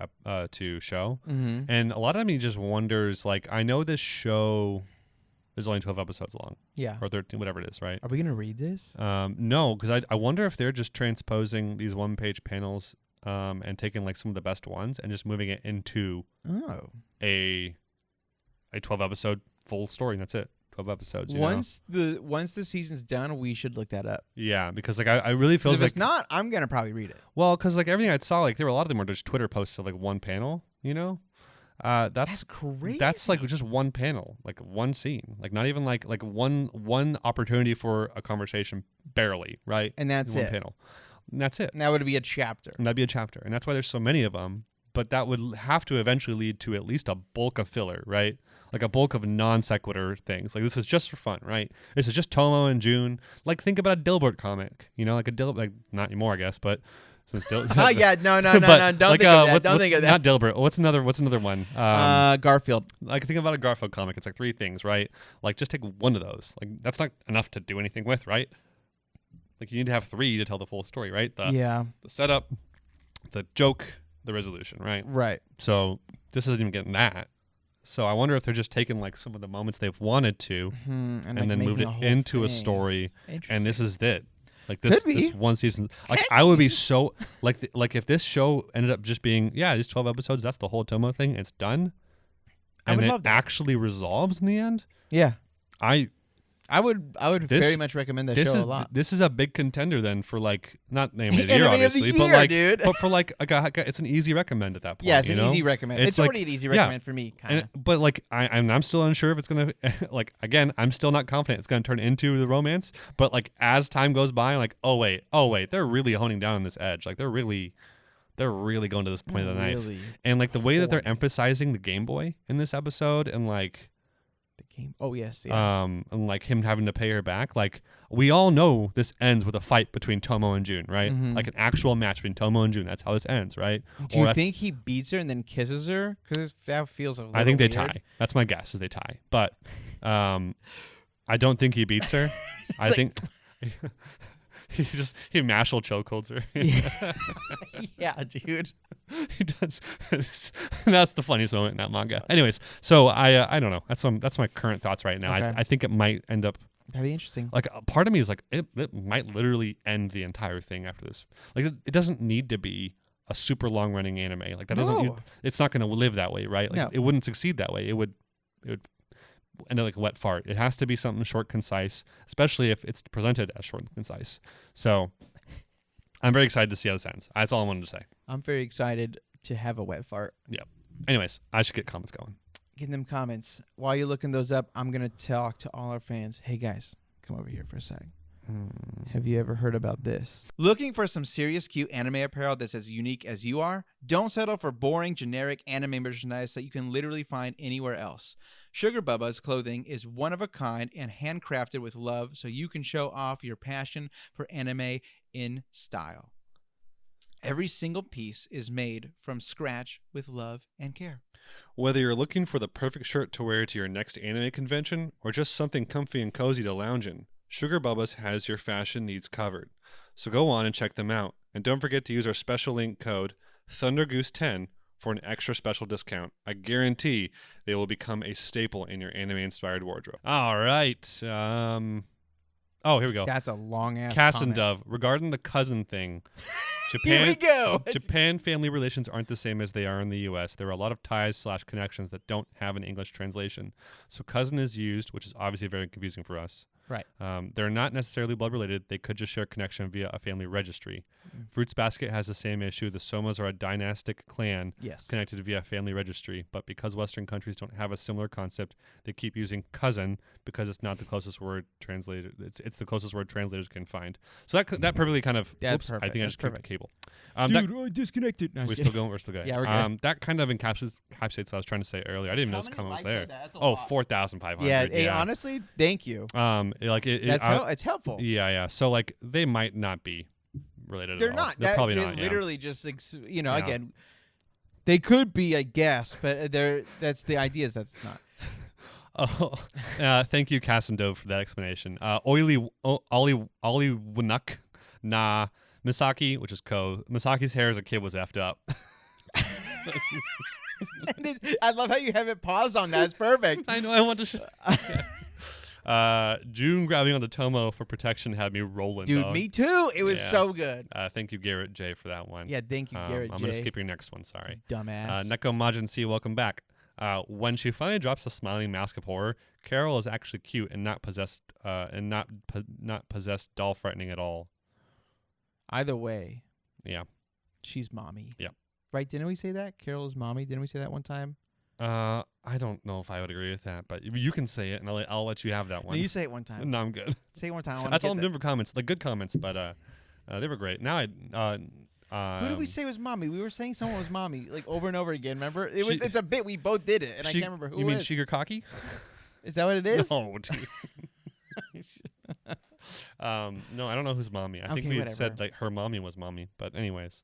show, Mm-hmm. and a lot of me just wonders like I know this show is only 12 episodes long Yeah. or 13, whatever it is, right? Are we gonna read this? No, because I wonder if they're just transposing these one-page panels and taking like some of the best ones and just moving it into a 12-episode full story, and that's it. 12 episodes. Once the season's done, we should look that up. Yeah, because like I really feel If like it's not, I'm gonna probably read it. well, because like everything I saw, like there were a lot of them were just Twitter posts of like one panel. That's crazy. That's like just one panel, like one scene, like not even like one opportunity for a conversation, barely, right? And that's one it. panel. And that's it. And that would be a chapter. And that'd be a chapter, and that's why there's so many of them. But that would have to eventually lead to at least a bulk of filler, right? Like a bulk of non sequitur things. Like this is just for fun, right? This is just Tomo and June. Like think about a Dilbert comic, like like not anymore, I guess, but since No. Don't think of that. Don't think of that. Not Dilbert. What's another one? Garfield. Like think about a Garfield comic. It's like 3 things, right? Like just take one of those. Like that's not enough to do anything with, right? Like you need to have 3 to tell the full story, right? The setup, the joke, the resolution, right? Right. So this isn't even getting that. So I wonder if they're just taking like some of the moments they've wanted to and then moved it into a story, and this is it. Like this one season. Like I would be so like if this show ended up just being these 12 episodes, that's the whole Tomo thing, it's done, and it actually resolves in the end. Yeah. I would This- very much recommend that show a lot. This is a big contender then for like not name of the Anime year of the obviously, year, but like dude. but for like it's an easy recommend at that point. Yeah, it's you an know? easy recommend. It's It's like- already an easy recommend for me, kind of. But like I'm still unsure if it's gonna like again I'm still not confident it's gonna turn into the romance. But like as time goes by, I'm like oh wait they're really honing down on this edge. Like they're really going to this point of the knife. Really? And like the way that they're horny. emphasizing the Game Boy in this episode and like The game. Oh yes. Yeah. and like him having to pay her back. Like we all know this ends with a fight between Tomo and June, right? Mhm. Like an actual match between Tomo and June. That's how this ends, right? Do you think he beats her and then kisses her? Because that feels a little I think they weird. tie. That's my guess is they tie. But I don't think he beats her. I like- think he mashal chokeholds her. Yeah, dude. He does. That's the funniest moment in that manga. Anyways, so I don't know. That's my current thoughts right now. Okay. I think it might end up That'd be interesting. like a part of me is like it might literally end the entire thing after this. Like it doesn't need to be a super long running anime. Like that doesn't. No. It's not going to live that way, right? Like No. it wouldn't succeed that way. It would end up like a wet fart. It has to be something short, concise, especially if it's presented as short and concise. So I'm very excited to see how this ends. That's all I wanted to say. I'm very excited to have a wet fart. Anyways, I should get comments going. Get them comments. While you're looking those up, I'm going to talk to all our fans. Hey, guys, come over here for a sec. Have you ever heard about this? Looking for some serious cute anime apparel that's as unique as you are? Don't settle for boring, generic anime merchandise that you can literally find anywhere else. Sugar Bubba's clothing is one of a kind and handcrafted with love so you can show off your passion for anime in style. Every single piece is made from scratch with love and care. Whether you're looking for the perfect shirt to wear to your next anime convention or just something comfy and cozy to lounge in, Sugar Bubba's has your fashion needs covered. So go on and check them out. And don't forget to use our special link code ThunderGoose10 for an extra special discount. I guarantee they will become a staple in your anime-inspired wardrobe. All right. Here we go. That's a long-ass Cass and comment. Dove, regarding the cousin thing, Here we go. Japan family relations aren't the same as they are in the U.S. There are a lot of ties/connections that don't have an English translation. So cousin is used, which is obviously very confusing for us. Right. They're not necessarily blood related. They could just share connection via a family registry. Fruits Basket has the same issue. The Somas are a dynastic clan Yes. connected via family registry, but because Western countries don't have a similar concept, they keep using cousin because it's not the closest word translated. It's the closest word translators can find. So that perfectly kind of. Yeah, Oops, I perfect. think I That's just clicked the perfect. cable. I disconnected. No, We're still going. We're still going. Yeah, we're good. That kind of encapsulates what I was trying to say earlier. I didn't even know this comment was there. Oh, 4,500. Yeah, hey, honestly, thank you. It's helpful. Yeah. So like they might not be related. They're at all. not. They're probably not. Yeah. Literally just, Yeah. again, they could be, I guess, but that's the idea is that's not. Oh, thank you, Cass and Dove, for that explanation. Ollie Winuk, nah. Misaki, which is Ko. Misaki's hair as a kid was effed up. I love how you have it paused on that. It's perfect. I know. I want to. June grabbing on the Tomo for protection had me rolling. Dude, dog. me too. It was so good. Thank you, Garrett J, for that one. Yeah, thank you, Garrett I'm J. going to skip your next one. Sorry. Dumbass. Neko Majin C, welcome back. When she finally drops the smiling mask of horror, Carol is actually cute and not possessed, not possessed, doll frightening at all. Either way. Yeah. She's mommy. Yeah. Right? Didn't we say that? Carol is mommy. Didn't we say that one time? I don't know if I would agree with that, but you can say it, and I'll let you have that one. No, you say it one time. No, I'm good. Say it one time. That's all I'm doing for comments, like good comments, but they were great. Now who did we say was mommy? We were saying someone was mommy, like over and over again. Remember? It's a bit. We both did it, and I can't remember who. You mean Shigaraki? Is that what it is? No. No, I don't know who's mommy. I think we had said like her mommy was mommy, but anyways.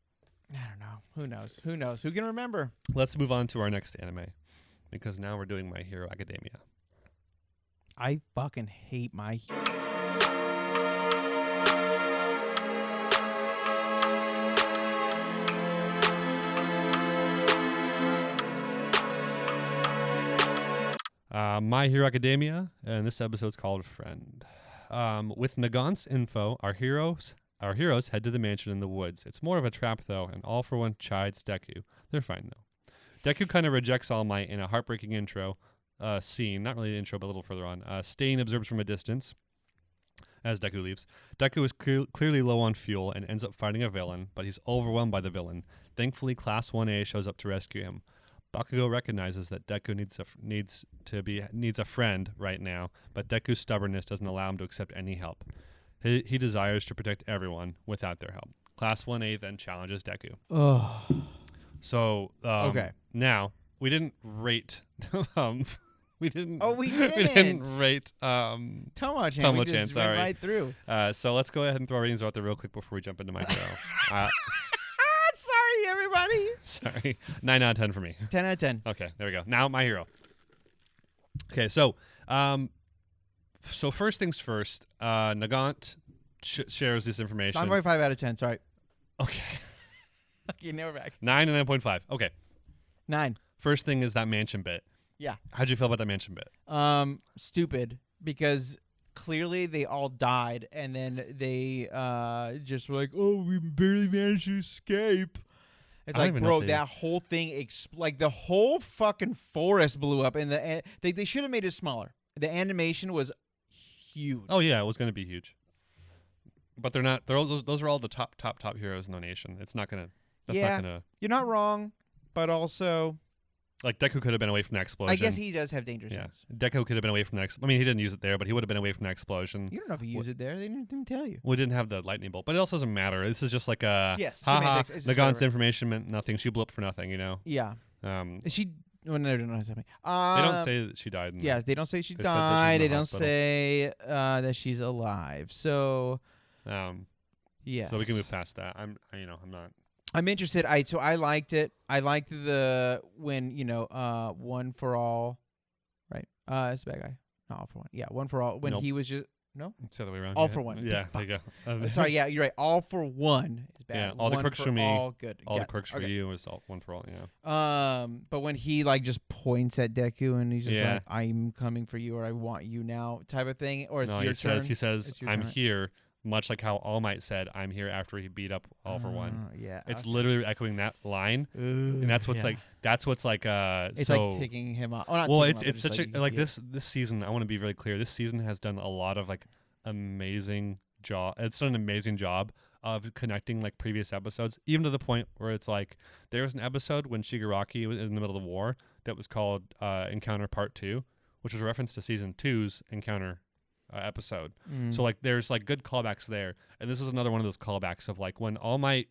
I don't know. Who knows? Who knows? Who can remember? Let's move on to our next anime, because now we're doing My Hero Academia. I fucking hate My My Hero Academia, and this episode's called Friend. With Nagant's info, our heroes head to the mansion in the woods. It's more of a trap, though, and All For One chides Deku. They're fine, though. Deku kind of rejects All Might in a heartbreaking intro scene. Not really the intro, but a little further on. Stain observes from a distance as Deku leaves. Deku is clearly low on fuel and ends up fighting a villain, but he's overwhelmed by the villain. Thankfully, Class 1A shows up to rescue him. Bakugo recognizes that Deku needs a friend right now, but Deku's stubbornness doesn't allow him to accept any help. He desires to protect everyone without their help. Class 1A then challenges Deku. Oh. So, okay. Now, we didn't rate... we didn't... Oh, we didn't. We didn't rate... Tomo-chan. Tomo-chan, sorry. Went right through. So let's go ahead and throw our ratings out there real quick before we jump into My Hero. Sorry, everybody. Sorry. 9 out of 10 for me. 10 out of 10. Okay, there we go. Now, My Hero. Okay, so first things first, Nagant shares this information. 9.5 out of 10, sorry. Okay. Okay, now we're back. 9 and 9.5. Okay. 9. First thing is that mansion bit. Yeah. How'd you feel about that mansion bit? Stupid, because clearly they all died, and then they just were like, oh, we barely managed to escape. It's like, bro, that whole thing, like the whole fucking forest blew up, and they should have made it smaller. The animation was huge. Oh yeah, it was going to be huge. But they're not. Those are all the top heroes in the nation. It's not gonna. That's not gonna. You're not wrong, but also. Like, Deku could have been away from that explosion. I guess he does have danger sense. Deku could have been away from that. I mean, he didn't use it there, but he would have been away from that explosion. You don't know if he used it there. They didn't tell you. Well, he didn't have the lightning bolt, but it also doesn't matter. This is just like a semantics. Nagant's information meant nothing. She blew up for nothing, you know. Yeah. She. Well, no, don't know something. They don't say that she died. Yeah, they don't say she died. They don't say that she's alive. So. Yeah. So we can move past that. I'm not. I'm interested. I liked it. I liked when One For All, right? It's the bad guy. Not All For One. Yeah, One For All. When he was just it's the other way around. All For One. Yeah, there you go. Sorry, yeah, you're right. All For One is bad. Yeah, all the quirks for me. All good. All the quirks for you was One For All. Yeah. But when he just points at Deku and he's just like, "I'm coming for you," or "I want you now," type of thing, or it's your turn. He says, "I'm here." Much like how All Might said, "I'm here" after he beat up All For One. Yeah, it's literally echoing that line, and that's what's like. That's what's like. It's like ticking him off. It's such a like this season. I want to be really clear. This season has done a lot of like amazing job. It's done an amazing job of connecting like previous episodes, even to the point where it's like there was an episode when Shigaraki was in the middle of the war that was called Encounter Part 2, which was a reference to season 2's Encounter episode. So like there's like good callbacks there, and this is another one of those callbacks of like when All Might,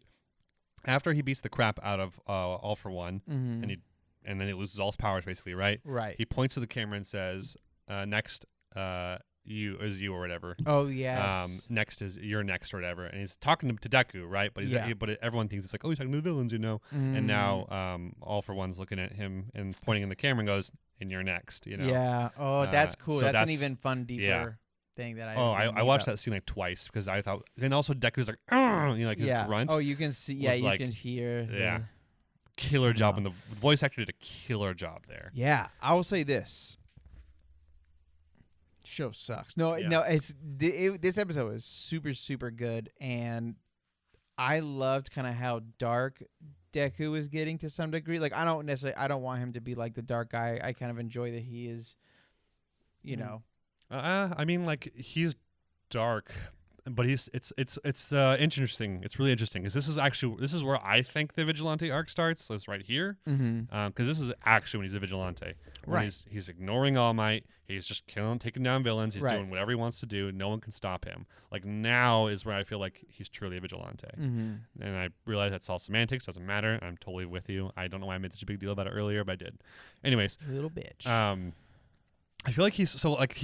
after he beats the crap out of All For One, and then he loses all his powers basically, right? He points to the camera and says, "Next, you or whatever." Oh yes. Next is you're next or whatever, and he's talking to Deku, right? But everyone thinks it's like, oh, he's talking to the villains, you know. And now All For One's looking at him and pointing in the camera and goes, and you're next. You know. Yeah. Oh, that's cool. so that's an that's- even fun, deeper yeah. thing that I. Oh, didn't even I think watched about. that scene like twice because I thought, and also Deku's like, "Argh!" You know, like his Yeah. grunt. Oh, you can see. Yeah, was you like- can hear. yeah. The, Killer coming job, off. and the voice actor did a killer job there. yeah. I will say this. Show sucks. No, Yeah. no. This episode was super, super good, and I loved kind of how dark Deku was getting to some degree. Like, I don't want him to be like the dark guy. I kind of enjoy that he is, you Mm. know. I mean, like he's dark, but it's interesting. It's really interesting because this is where I think the vigilante arc starts. So it's right here, Mm-hmm. because this is actually when he's a vigilante. When Right. He's ignoring All Might. He's just taking down villains. He's Right. doing whatever he wants to do. No one can stop him. Like now is where I feel like he's truly a vigilante. Mm-hmm. And I realize that's all semantics. Doesn't matter. I'm totally with you. I don't know why I made such a big deal about it earlier, but I did. Anyways, Little bitch. I feel like he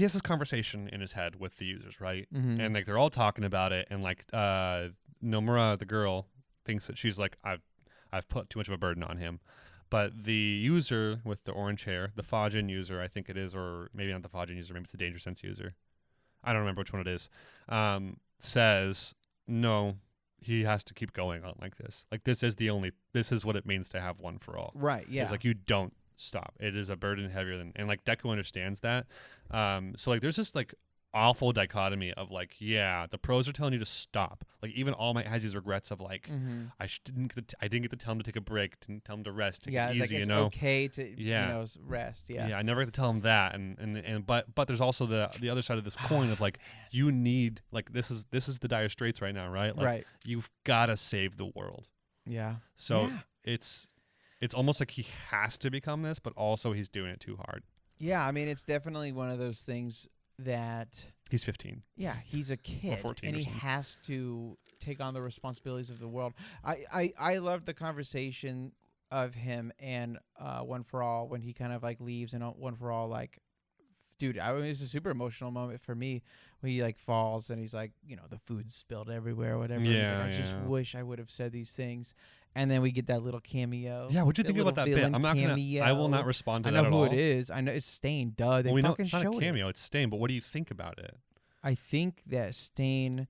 has this conversation in his head with the users, right? Mm-hmm. And like they're all talking about it, and like Nomura, the girl, thinks that she's like, I've put too much of a burden on him. But the user with the orange hair, the Fajin user, I think it is, or maybe not the Fajin user, maybe it's the Danger Sense user. I don't remember which one it is. Says no, he has to keep going on like this. Like this is what it means to have one for all. Right. Yeah. It's like you don't stop. It is a burden heavier than, and like Deku understands that. So like there's this like awful dichotomy of like, yeah, the pros are telling you to stop. Like even All Might has these regrets of like, mm-hmm. I didn't get to tell him to take a break, didn't tell him to rest, take Yeah. it easy, Like it's you know. okay to Yeah. rest. Yeah. Yeah, I never get to tell him that, and but there's also the other side of this coin of like you need like this is the dire straits right now, right? Like, Right. You've got to save the world. Yeah. So Yeah. it's almost like he has to become this, but also he's doing it too hard. Yeah. I mean, it's definitely one of those things that. He's 15. Yeah, he's a kid, 14 and or he something. has to take on the responsibilities of the world. I loved the conversation of him and One for All when he kind of like leaves, and One for All like, dude, it was a super emotional moment for me when he like falls and he's like, the food spilled everywhere, or whatever. And he's like, Yeah, I just yeah. wish I would have said these things, and then we get that little cameo. Yeah, what'd you that think about little that bit? villain I'm not gonna. I will not cameo. respond to I that know at who all. it is. I know it's Stain. Duh, they Well, we know fucking it's not showed a it. cameo. It's Stain. But what do you think about it? I think that Stain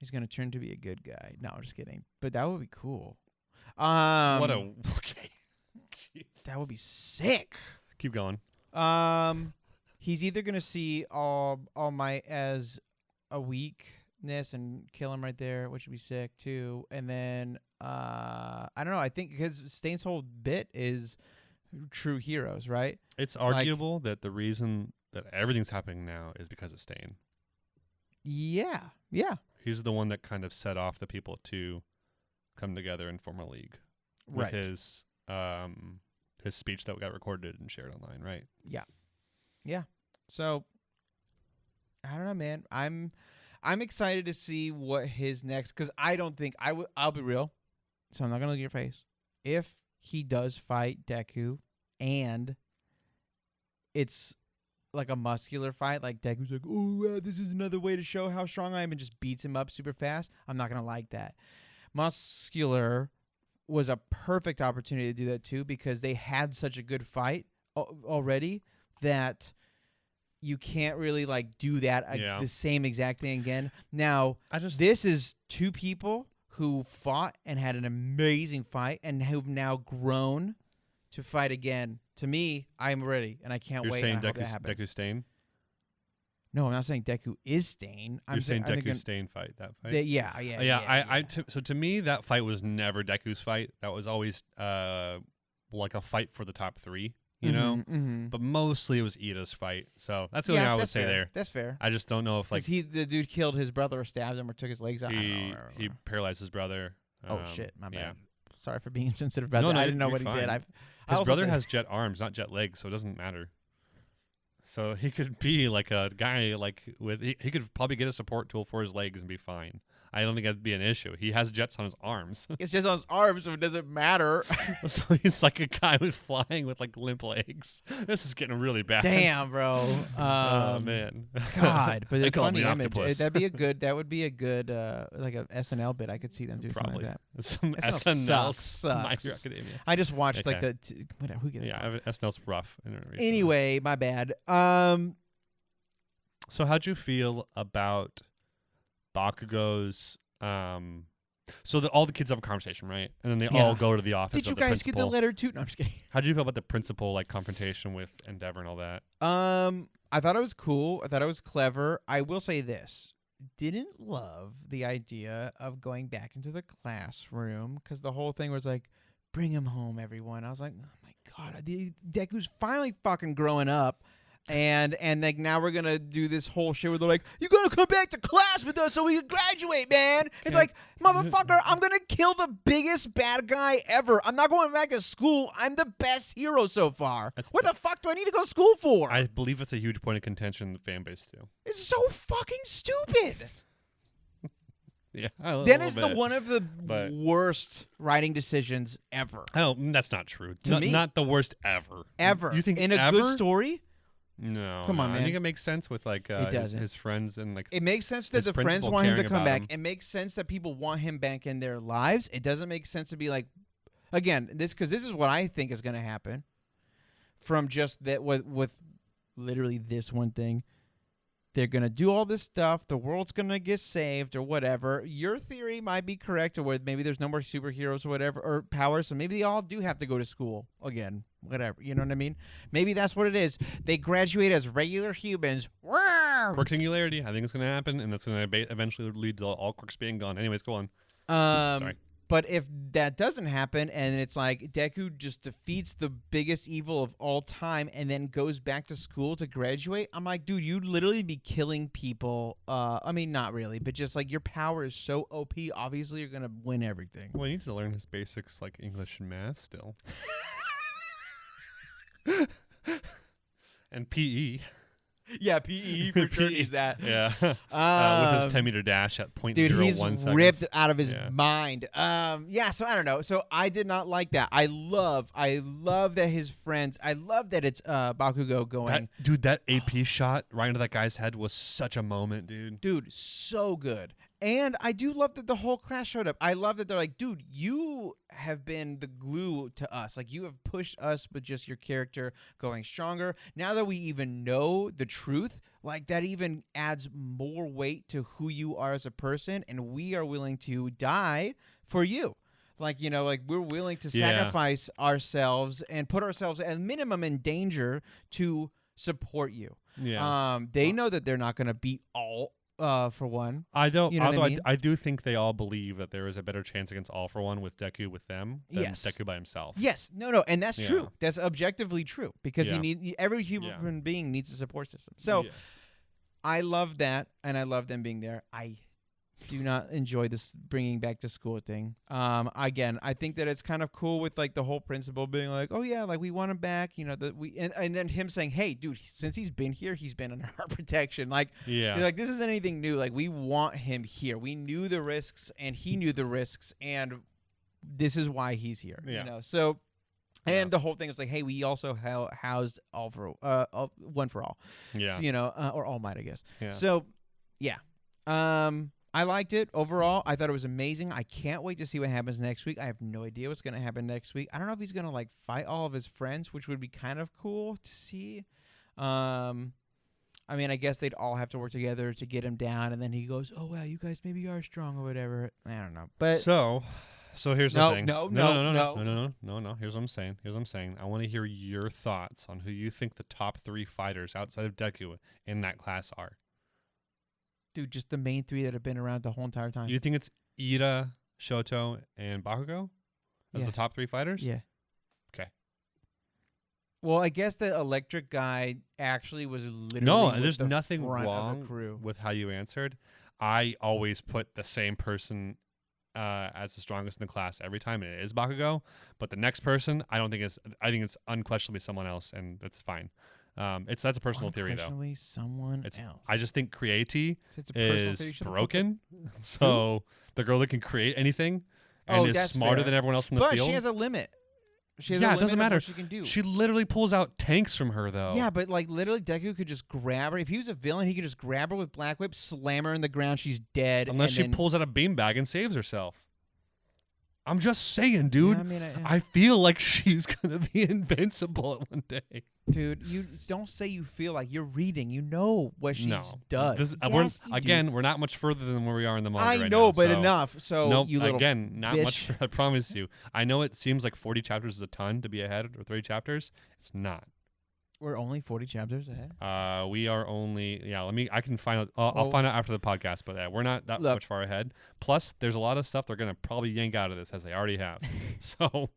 is going to turn to be a good guy. No, I'm just kidding. But that would be cool. What a okay. Jeez. That would be sick. Keep going. He's either going to see All Might as a weakness and kill him right there, which would be sick too. And then I don't know. I think because Stain's whole bit is true heroes, right? It's arguable that the reason that everything's happening now is because of Stain. Yeah. Yeah. He's the one that kind of set off the people to come together and form a league with Right. his speech that got recorded and shared online, right? Yeah. So I don't know, man. I'm excited to see what his next, because I don't think I'll be real, so I'm not gonna look at your face. If he does fight Deku and it's like a muscular fight, like Deku's like, oh, this is another way to show how strong I am, and just beats him up super fast, I'm not gonna like that. Muscular was a perfect opportunity to do that too, because they had such a good fight already that you can't really like do that Yeah. the same exact thing again. Now, This this is two people who fought and had an amazing fight and who've now grown to fight again. To me, I'm ready and I can't you're wait. saying And I hope that happens. Deku Stain? No, I'm not saying Deku is Stain. You're saying I think Deku Stain fight that fight? yeah. So to me, that fight was never Deku's fight. That was always like a fight for the top three, you know. Mm-hmm. But mostly it was Ida's fight. So that's the only thing I would say there. That's fair. I just don't know if like The dude killed his brother or stabbed him or took his legs out. I don't know. he paralyzed his brother. Oh shit, my bad. Yeah. Sorry for being insensitive about No, that. no, I didn't know you're what he did. fine. I His also brother said- has jet arms, not jet legs, so it doesn't matter. So he could be like a guy like he could probably get a support tool for his legs and be fine. I don't think that'd be an issue. He has jets on his arms. It's just on his arms, so it doesn't matter. So he's like a guy with flying with like limp legs. This is getting really bad. Damn, bro. Oh man. God, but They it's call funny me image. octopus. That would be a good like a SNL bit. I could see them do something Probably. like that. Some SNL SNL My sucks. Hero Academia. I just watched like Okay. whatever. Who gives a fuck? Yeah, SNL's rough. Recently. Anyway, my bad. So how'd you feel about Bakugo's so that all the kids have a conversation, right? And then they Yeah. all go to the office Did you of the guys get the principal. letter too? No, I'm just kidding. How'd you feel about the principal like confrontation with Endeavor and all that? I thought it was cool. I thought it was clever. I will say this. Didn't love the idea of going back into the classroom because the whole thing was like, bring him home, everyone. I was like, oh my God, Deku's finally fucking growing up. And like now we're gonna do this whole shit where they're like, you gotta come back to class with us so we can graduate, man. It's like, motherfucker, I'm gonna kill the biggest bad guy ever. I'm not going back to school. I'm the best hero so far. What the fuck do I need to go to school for? I believe it's a huge point of contention in the fan base too. It's so fucking stupid. Yeah, That is one of the but- worst writing decisions ever. Oh, that's not true. To me. Not the worst ever. Ever. You think in a ever? good story? No. Come on, I man. think it makes sense with like doesn't. his friends and like. It makes sense that his the friends principal want him to caring come about back. him. It makes sense that people want him back in their lives. It doesn't make sense to be like, again, this is what I think is going to happen from just that with literally this one thing. They're going to do all this stuff. The world's going to get saved or whatever. Your theory might be correct, or maybe there's no more superheroes or whatever, or powers. So maybe they all do have to go to school again, whatever. You know what I mean? Maybe that's what it is. They graduate as regular humans. Quirk singularity. I think it's going to happen, and that's going to eventually lead to all quirks being gone. Anyways, go on. Sorry. But if that doesn't happen, and it's like Deku just defeats the biggest evil of all time and then goes back to school to graduate, I'm like, dude, you'd literally be killing people. I mean, not really, but just like your power is so OP, obviously you're going to win everything. Well, he needs to learn his basics like English and math still. And PE. Yeah, PE for sure needs that. Yeah. With his 10-meter dash at 0.01 dude, he's seconds. ripped out of his Yeah. mind. Yeah, so I don't know. So I did not like that. I love that his friends. I love that it's Bakugo going. That AP shot right into that guy's head was such a moment, dude. Dude, so good. And I do love that the whole class showed up. I love that they're like, dude, you have been the glue to us. Like, you have pushed us with just your character going stronger. Now that we even know the truth, like, that even adds more weight to who you are as a person. And we are willing to die for you. Like, you know, like, we're willing to sacrifice ourselves and put ourselves at minimum in danger to support you. Yeah. They know that they're not going to beat all. For one, I don't. You know what although I mean? I do think they all believe that there is a better chance against All for One with Deku with them than Yes. Deku by himself. yes, no, and that's Yeah. true. That's objectively true because Yeah. every human being needs a support system. So Yeah. I love that, and I love them being there. I do not enjoy this bringing back to school thing. Again, I think that it's kind of cool with like the whole principal being like, "Oh yeah, like we want him back," you know. That and then him saying, "Hey, dude, since he's been here, he's been under our protection." Like, Yeah. like this isn't anything new. Like we want him here. We knew the risks, and he knew the risks, and this is why he's here. Yeah. You know, so. And Yeah. the whole thing was like, hey, we also housed one for all. Yeah. So, you know, or All Might, I guess. Yeah. So, yeah. I liked it overall. I thought it was amazing. I can't wait to see what happens next week. I have no idea what's going to happen next week. I don't know if he's going to like fight all of his friends, which would be kind of cool to see. I mean, I guess they'd all have to work together to get him down, and then he goes, "Oh wow, you guys maybe are strong or whatever." I don't know, but So here's No, the thing. no. Here's what I'm saying. I want to hear your thoughts on who you think the top 3 fighters outside of Deku in that class are. dude, just the main 3 that have been around the whole entire time. You think it's Ida, Shoto, and Bakugo as Yeah. the top 3 fighters? Yeah. Okay. Well, I guess the electric guy actually was literally No, with there's the nothing front of wrong the crew. with how you answered. I always put the same person as the strongest in the class every time, and it is Bakugo. But the next person, I think it's unquestionably someone else, and that's fine. That's a personal theory though. Unquestionably someone else. I just think Creati It's a personal is theory, shut the fuck up. broken. So the girl that can create anything and is that's smarter fair. than everyone else in the But field. she has a limit. She has Yeah, a it limit doesn't of matter. what she can do. She literally pulls out tanks from her though. Yeah, but like literally Deku could just grab her. If he was a villain, he could just grab her with Black Whip, slam her in the ground, she's dead. Unless and she then, pulls out a beanbag and saves herself. I'm just saying, dude. Yeah, I mean, I feel like she's gonna be invincible at one day. dude, you don't say you feel like you're reading. You know what she does. We're not much further than where we are in the manga I right know, now, but so. enough. So Nope, you little again, not bitch. much. I promise you. I know it seems like 40 chapters is a ton to be ahead, or 30 chapters. It's not. We're only 40 chapters ahead. We are only I can find out. I'll find out after the podcast, but we're not that much far ahead. Plus, there's a lot of stuff they're gonna probably yank out of this as they already have. So,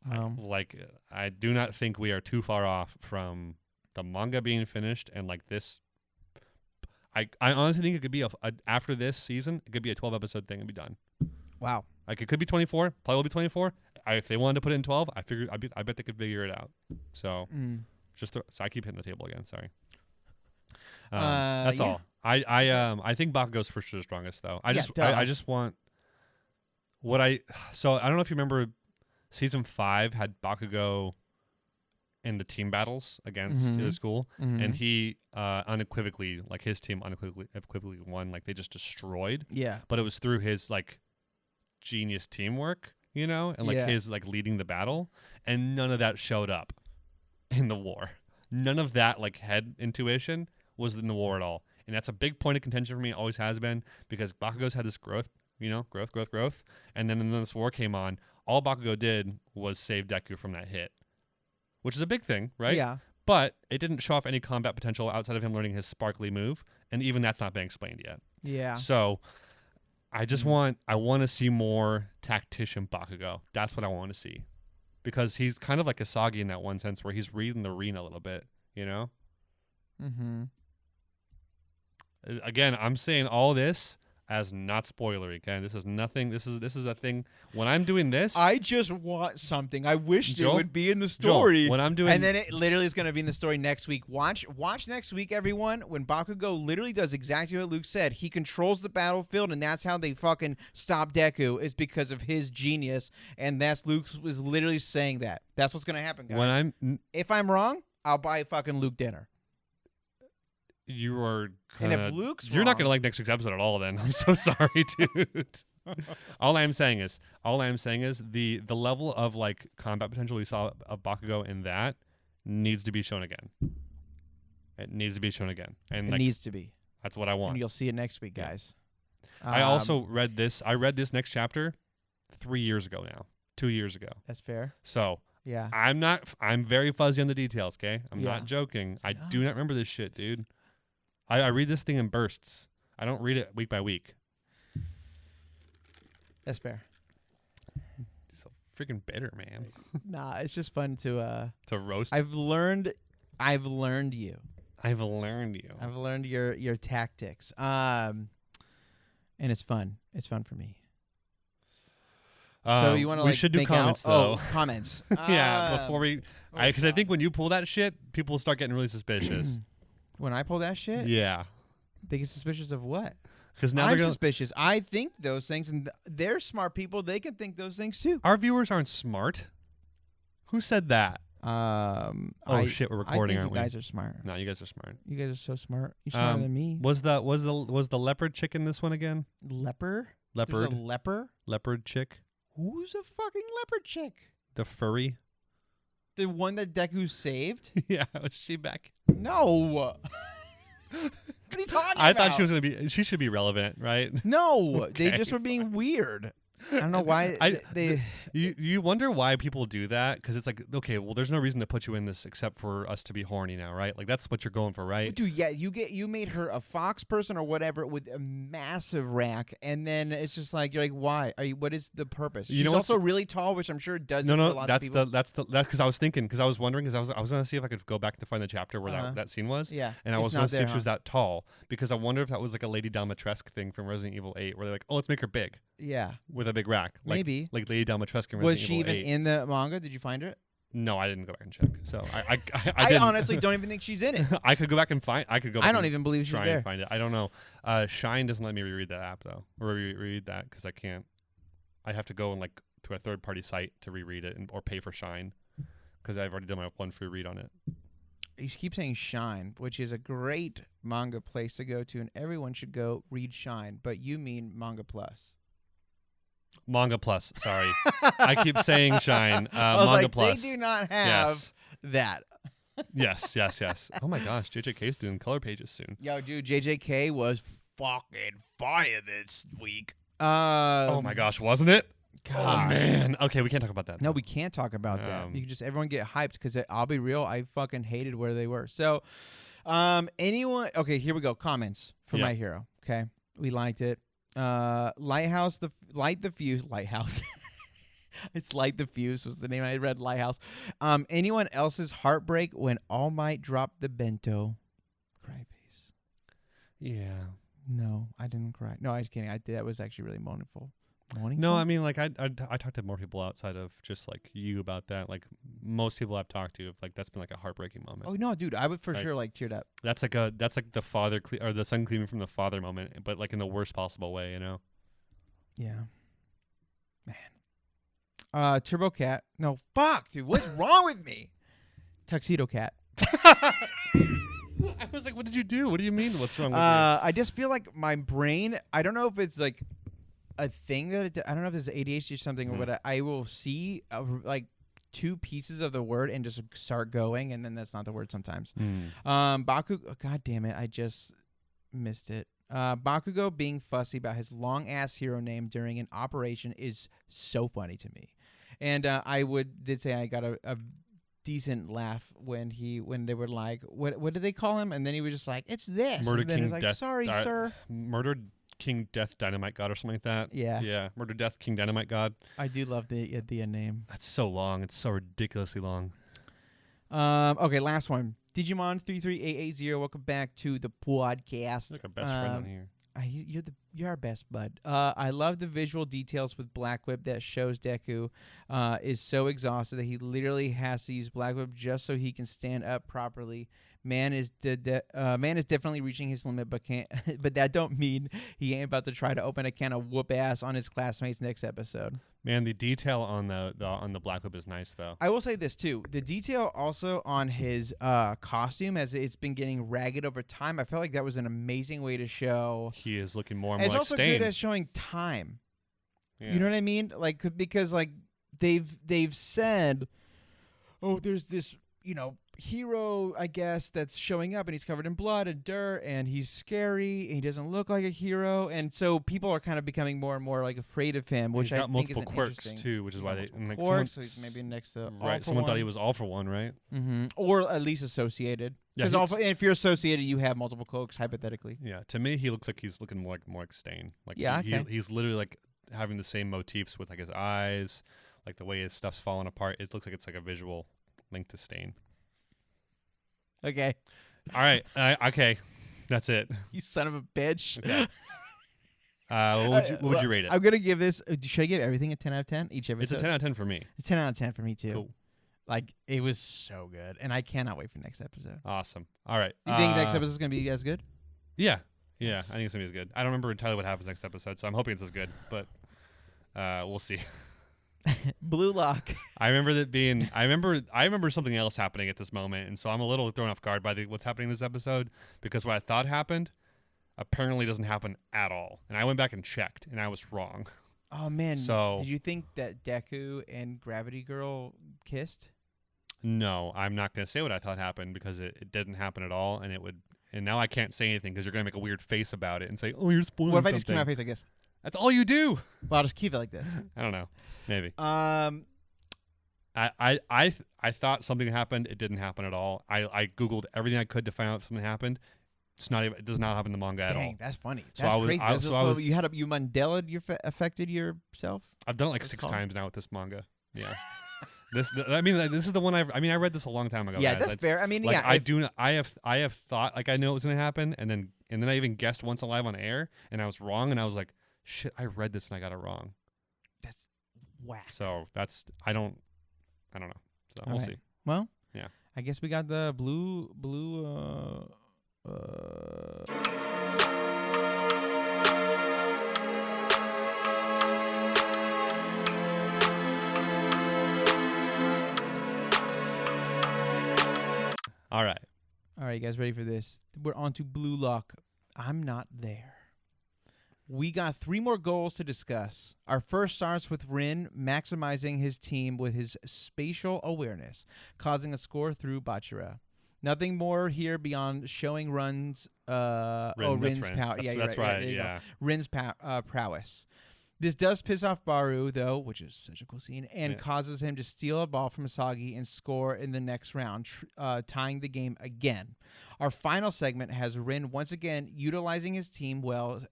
I do not think we are too far off from the manga being finished and like this. I honestly think it could be after this season, it could be a 12 episode thing and be done. Wow. Like it could be 24. Probably will be 24. If they wanted to put it in 12, I bet they could figure it out. So. So I keep hitting the table again. Sorry. That's all. I think Bakugo's for sure the strongest though. I just want so I don't know if you remember season 5 had Bakugo in the team battles against his school, and he unequivocally, like his team unequivocally won. Like they just destroyed. Yeah. But it was through his like genius teamwork, and like his like leading the battle, and none of that showed up in the war. None of that like head intuition was in the war at all. And that's a big point of contention for me, always has been, because Bakugo's had this growth, growth. And then when this war came on, all Bakugo did was save Deku from that hit, which is a big thing, right? Yeah. But it didn't show off any combat potential outside of him learning his sparkly move. And even that's not been explained yet. Yeah. So I just want to see more tactician Bakugo. That's what I want to see. Because he's kind of like Asagi in that one sense where he's reading the arena a little bit, Again, I'm saying all this as not spoilery, okay? This is nothing. This is a thing. When I'm doing this, I just want something. I wish Joel, it would be in the story. Joel, when I'm doing, and then it literally is going to be in the story next week. Watch next week, everyone. When Bakugo literally does exactly what Luke said, he controls the battlefield, and that's how they fucking stop Deku. Is because of his genius, and that's Luke was literally saying that. That's what's going to happen, guys. If I'm wrong, I'll buy fucking Luke dinner. You are and if Luke's you're wrong, not gonna like next week's episode at all. Then I'm so sorry, dude. all I'm saying is the level of like combat potential we saw of Bakugo in that needs to be shown again. It needs to be shown again, and it needs to be. That's what I want. And you'll see it next week, guys. I also read this. I read this next chapter 3 years ago now. 2 years ago. That's fair. So yeah, I'm very fuzzy on the details. Okay, I'm not joking. I do not remember this shit, dude. I read this thing in bursts. I don't read it week by week. That's fair. So freaking bitter, man. Nah, it's just fun to roast. I've learned you. I've learned you. I've learned your tactics. And it's fun. It's fun for me. So you want to we should do comments though. Oh, comments. Yeah, before we, because I think when you pull that shit, people will start getting really suspicious. When I pull that shit? Yeah. They get suspicious of what? Because now I'm suspicious. I think those things, and they're smart people. They can think those things too. Our viewers aren't smart. Who said that? Shit, we're recording, aren't we? You guys are smart. No, you guys are smart. You guys are so smart. You're smarter than me. Was the leopard chick in this one again? Leopard? Leopard. There's a leper? Leopard chick. Who's a fucking leopard chick? The furry. The one that Deku saved? Yeah, was she back? No. What are you talking about? I thought she was going to be. She should be relevant, right? No, Okay. they just were being weird. I don't know why they. You wonder why people do that, because it's like, okay, well, there's no reason to put you in this except for us to be horny now, right? Like that's what you're going for, right? Dude, yeah, you made her a fox person or whatever with a massive rack, and then it's just like you're like, why? What is the purpose? She's also really tall, which I'm sure does. No, for lots of people. that's because I was thinking, because I was wondering, because I was gonna see if I could go back to find the chapter where that scene was. Yeah, and I was gonna see if she was that tall, because I wonder if that was like a Lady Dimitrescu thing from Resident Evil 8, where they're like, oh, let's make her big. Yeah, with a big rack, maybe like Lady Dimitrescu in Resident was she Evil even 8. in the manga? Did you find her? No, I didn't go back and check. So I didn't. honestly don't even think she's in it. I could go back and find. I could go. Back I don't and even believe she's try there. and find it. I don't know. Shine doesn't let me reread that app though, or reread that because I can't. I have to go and like to a third party site to reread it or pay for Shine because I've already done my one free read on it. You keep saying Shine, which is a great manga place to go to, and everyone should go read Shine. But you mean Manga Plus. Manga Plus. Sorry, I keep saying Shine. I was Manga like, Plus. they do not have that. Yes. Oh my gosh, JJK's doing color pages soon. Yo, dude, JJK was fucking fire this week. Oh my gosh, wasn't it? God. Oh man. Okay, we can't talk about that. No, we can't talk about that. You can just everyone get hyped because I'll be real, I fucking hated where they were. So, anyone? Okay, here we go. Comments for My Hero. Okay, we liked it. Lighthouse, light the fuse. Lighthouse. It's Light the Fuse was the name I read. Lighthouse. Anyone else's heartbreak when All Might dropped the bento? Cry face. Yeah. No, I didn't cry. No, I was kidding. That was actually really mournful. No, I mean, like I talked to more people outside of just like you about that. Like most people I've talked to, like that's been like a heartbreaking moment. Oh no, dude, I would for sure like teared up. That's like the father or the son cleaving from the father moment, but like in the worst possible way, you know? Yeah, man. Turbo Cat. No, fuck, dude. What's wrong with me? Tuxedo Cat. I was like, what did you do? What do you mean? What's wrong with you? I just feel like my brain. I don't know if it's like a thing that I don't know if it's ADHD or something or what. I will see like two pieces of the word and just start going, and then that's not the word sometimes. Baku. Oh, God damn it! I just missed it. Bakugo being fussy about his long ass hero name during an operation is so funny to me, and I did say I got a decent laugh when they were like, what did they call him? And then he was just like, it's this. Murder and then King he's like, Death. sorry, sir. Murdered King Death Dynamite God or something like that. Yeah. Murder Death King Dynamite God. I do love the name. That's so long. It's so ridiculously long. Okay, last one. Digimon 33880. Welcome back to the podcast. Like our best friend on here. You're our best bud. I love the visual details with Black Whip that shows Deku is so exhausted that he literally has to use Black Whip just so he can stand up properly. Man is definitely reaching his limit, but can't. But that don't mean he ain't about to try to open a can of whoop ass on his classmates next episode. Man, the detail on the Black Whip is nice though. I will say this too: the detail also on his costume, as it's been getting ragged over time. I felt like that was an amazing way to show he is looking more and more it's like also Stain. good at showing time. Yeah. You know what I mean? Like because like they've said, oh, there's this hero, I guess, that's showing up and he's covered in blood and dirt and he's scary and he doesn't look like a hero, and so people are kind of becoming more and more like afraid of him, which he's got think multiple is quirks too, which is why they like quirks, so he's maybe next to right. Someone thought he was All for One, right? Or at least associated. Yeah, Because if you're associated, you have multiple cloaks hypothetically. Yeah, to me, he looks like he's looking more like Stain. Like he's literally like having the same motifs with like his eyes, like the way his stuff's falling apart. It looks like it's like a visual link to Stain. Okay. All right. Okay. That's it. You son of a bitch. Okay. What would you rate it? I'm going to give this. Should I give everything a 10 out of 10? Each episode? It's a 10 out of 10 for me. It's 10 out of 10 for me, too. Cool. Like, it was so good. And I cannot wait for next episode. Awesome. All right. You think next episode is going to be as good? Yeah. Yeah. I think it's going to be as good. I don't remember entirely what happens next episode, so I'm hoping it's as good. But we'll see. Bluelock. I remember that being. I remember something else happening at this moment, and so I'm a little thrown off guard by what's happening in this episode because what I thought happened apparently doesn't happen at all. And I went back and checked, and I was wrong. Oh man! So did you think that Deku and Gravity Girl kissed? No, I'm not going to say what I thought happened because it didn't happen at all, and it would. And now I can't say anything because you're going to make a weird face about it and say, "Oh, you're spoiling What if something." I just keep my face like this? That's all you do. Well, I'll just keep it like this. I don't know. Maybe. I thought something happened. It didn't happen at all. I googled everything I could to find out if something happened. It's not even. It does not happen in the manga at all. Dang, that's funny. So That's I was- crazy. I- so I was- you Mandela affected yourself. I've done it like What's it 6 called? times now with this manga. Yeah. This is the one I read this a long time ago. Yeah, guys. that's fair. I mean, Like yeah, I have thought like I know it was gonna happen, and then I even guessed once alive on air, and I was wrong, and I was like, shit, I read this and I got it wrong. that's whack. So that's I don't know. So we'll see. Well, Yeah. I guess we got the blue. All right. All right, you guys ready for this? We're on to Bluelock. I'm not there. We got 3 more goals to discuss. Our first starts with Rin maximizing his team with his spatial awareness, causing a score through Bachria. Nothing more here beyond showing Rin's power. That's right. Yeah. Rin's prowess. This does piss off Baru, though, which is such a cool scene, and causes him to steal a ball from Asagi and score in the next round, tying the game again. Our final segment has Rin once again utilizing his team well,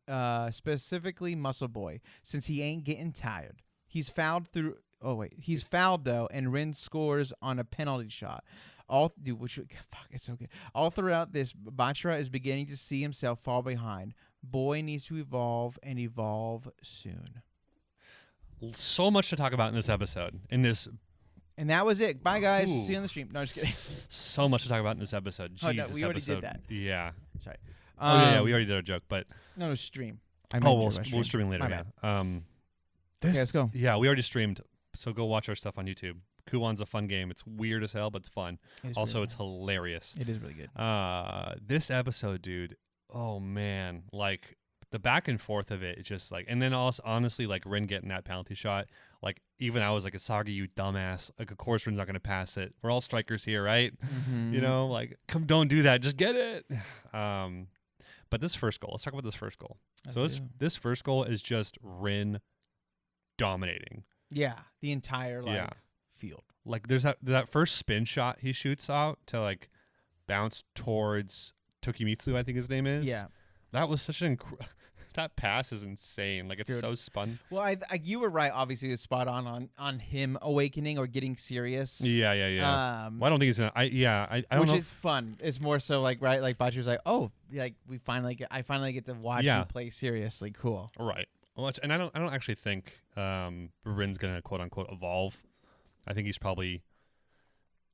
specifically Muscle Boy, since he ain't getting tired. He's fouled though, and Rin scores on a penalty shot. It's so good. All throughout this, Bachria is beginning to see himself fall behind. Boy needs to evolve and evolve soon. So much to talk about in this episode. And that was it. Bye, guys. Ooh. See you on the stream. No, just kidding. So much to talk about in this episode. Oh, Jesus, no, we already did that. Yeah. Sorry. We already did our joke, but no stream. We'll stream later. My Yeah. Okay, let's go. Yeah, we already streamed, so go watch our stuff on YouTube. Kuwan's a fun game. It's weird as hell, but it's fun. Also, it's hilarious. It is really good. This episode, dude. Oh man, like the back and forth of it, just like, and then also honestly, like Rin getting that penalty shot. Like even I was like, Asagi, you dumbass. Like of course Rin's not gonna pass it. We're all strikers here, right? Mm-hmm. You know, like don't do that. Just get it. But this first goal. Let's talk about this first goal. This first goal is just Rin dominating. Yeah, the entire field. Like there's that first spin shot he shoots out to like bounce towards Tokimitsu, I think his name is. Yeah. That was such that pass is insane. Like it's so spun. Well, you were right. Obviously, it's spot on him awakening or getting serious. Yeah. Well, I don't think he's gonna. I don't which know. Which is fun. It's more so like right, like Bachira's like, oh, like I finally get to watch you play seriously. Cool. Right. Well, and I don't actually think Rin's gonna quote unquote evolve. I think he's probably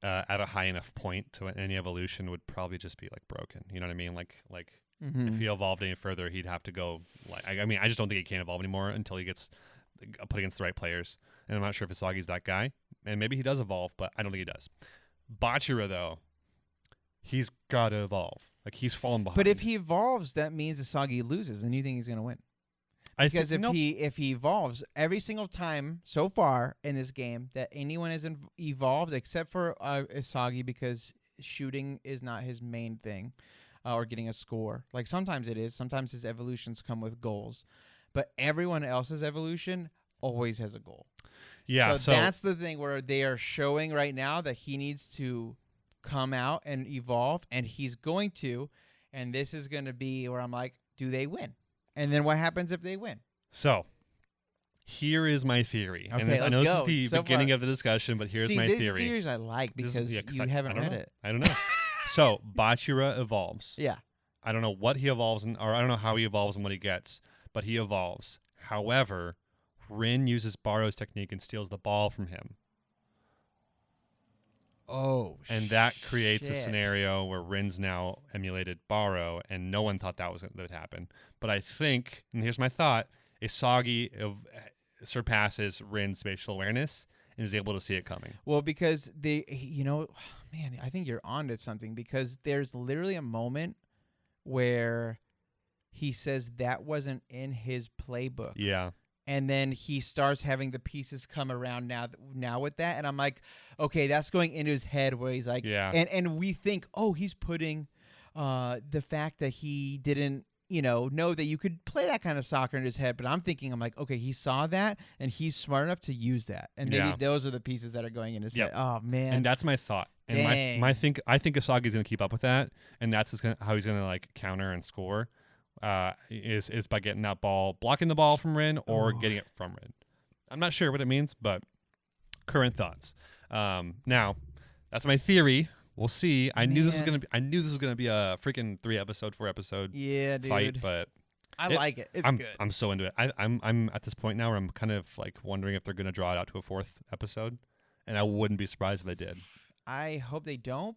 at a high enough point to any evolution would probably just be like broken. You know what I mean? Like if he evolved any further, he'd have to go. Like I just don't think he can evolve anymore until he gets put against the right players. And I'm not sure if Asagi's that guy. And maybe he does evolve, but I don't think he does. Bachira though, he's got to evolve. Like he's fallen behind. But if he evolves, that means Asagi loses, and you think he's gonna win. Because if he evolves every single time so far in this game that anyone has evolved, except for Asagi, because shooting is not his main thing, or getting a score. Like sometimes it is. Sometimes his evolutions come with goals, but everyone else's evolution always has a goal. Yeah. So that's the thing where they are showing right now that he needs to come out and evolve, and he's going to. And this is going to be where I'm like, do they win? And then what happens if they win? So, here is my theory. Okay, and I know this is the beginning of the discussion, but here's my theory. These theories I like because you haven't read it. I don't know. So, Bachira evolves. Yeah. I don't know what he evolves in, or I don't know how he evolves and what he gets, but he evolves. However, Rin uses Baro's technique and steals the ball from him. Oh, and that creates a scenario where Rin's now emulated Baro, and no one thought that would happen. But I think, and here's my thought, Asagi surpasses Rin's spatial awareness and is able to see it coming. Well, because man, I think you're onto something, because there's literally a moment where he says that wasn't in his playbook. Yeah. And then he starts having the pieces come around now with that. And I'm like, okay, that's going into his head where he's like, and we think, oh, he's putting the fact that he didn't, know that you could play that kind of soccer in his head. But I'm like, okay, he saw that and he's smart enough to use that. And maybe those are the pieces that are going in his head. Oh, man. And that's my thought. And I think Asagi's going to keep up with that. And that's how he's going to like counter and score. Is by getting that ball, blocking the ball from Rin or getting it from Rin. I'm not sure what it means, but current thoughts. Now, that's my theory. We'll see. I knew this was gonna be a freaking 4 episode fight, but I like it. It's good. I'm so into it. I'm at this point now where I'm kind of like wondering if they're gonna draw it out to a 4th episode, and I wouldn't be surprised if they did. I hope they don't.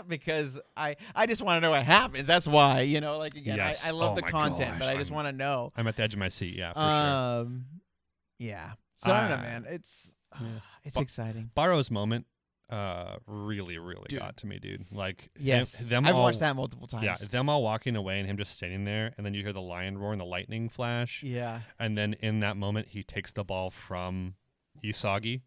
Because I just want to know what happens. That's why, like, again, Yes. I love Oh the my content, gosh, but I just want to know. I'm at the edge of my seat. Yeah, for sure. Yeah. So I don't know, man. It's Ba- exciting. Barrow's moment, really, really Dude. got to me, dude. Like, Yes, them I've all, watched that multiple times. Yeah, them all walking away and him just standing there, and then you hear the lion roar and the lightning flash. Yeah. And then in that moment, he takes the ball from Isagi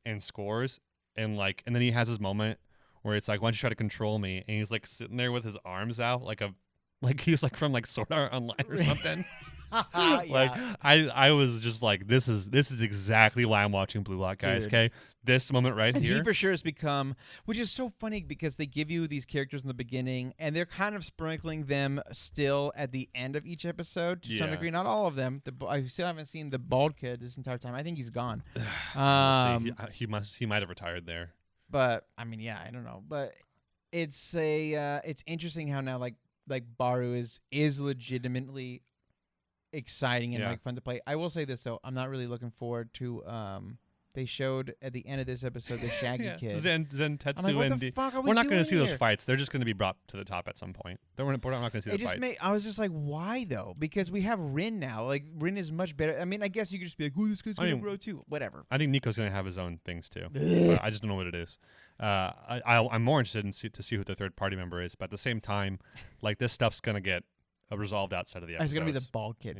and scores, and then he has his moment where it's like, why don't you try to control me? And he's like sitting there with his arms out, like he's like from like Sword Art Online or something. Like, I was just like, this is exactly why I'm watching Bluelock, guys. Dude. Okay, this moment right And here. he for sure has become, which is so funny because they give you these characters in the beginning, and they're kind of sprinkling them still at the end of each episode to some Yeah. degree. Not all of them. I still haven't seen the bald kid this entire time. I think he's gone. We'll see. He might have retired there. But I mean, yeah, I don't know. But it's it's interesting how now like Baru is legitimately exciting and Yeah. like fun to play. I will say this though, I'm not really looking forward to they showed at the end of this episode the Shaggy kid. Zen I'm Tetsu like, what and the fuck are we we're not going to see those here? fights. They're just going to be brought to the top at some point. We're not going to see the fights. I was just like, why though? Because we have Rin now. Like Rin is much better. I mean, I guess you could just be like, oh, this guy's gonna grow too. Whatever. I think Nico's going to have his own things too. But I just don't know what it is. I'm more interested to see who the third party member is. But at the same time, like, this stuff's going to get resolved outside of the episodes. It's gonna be the bald kid.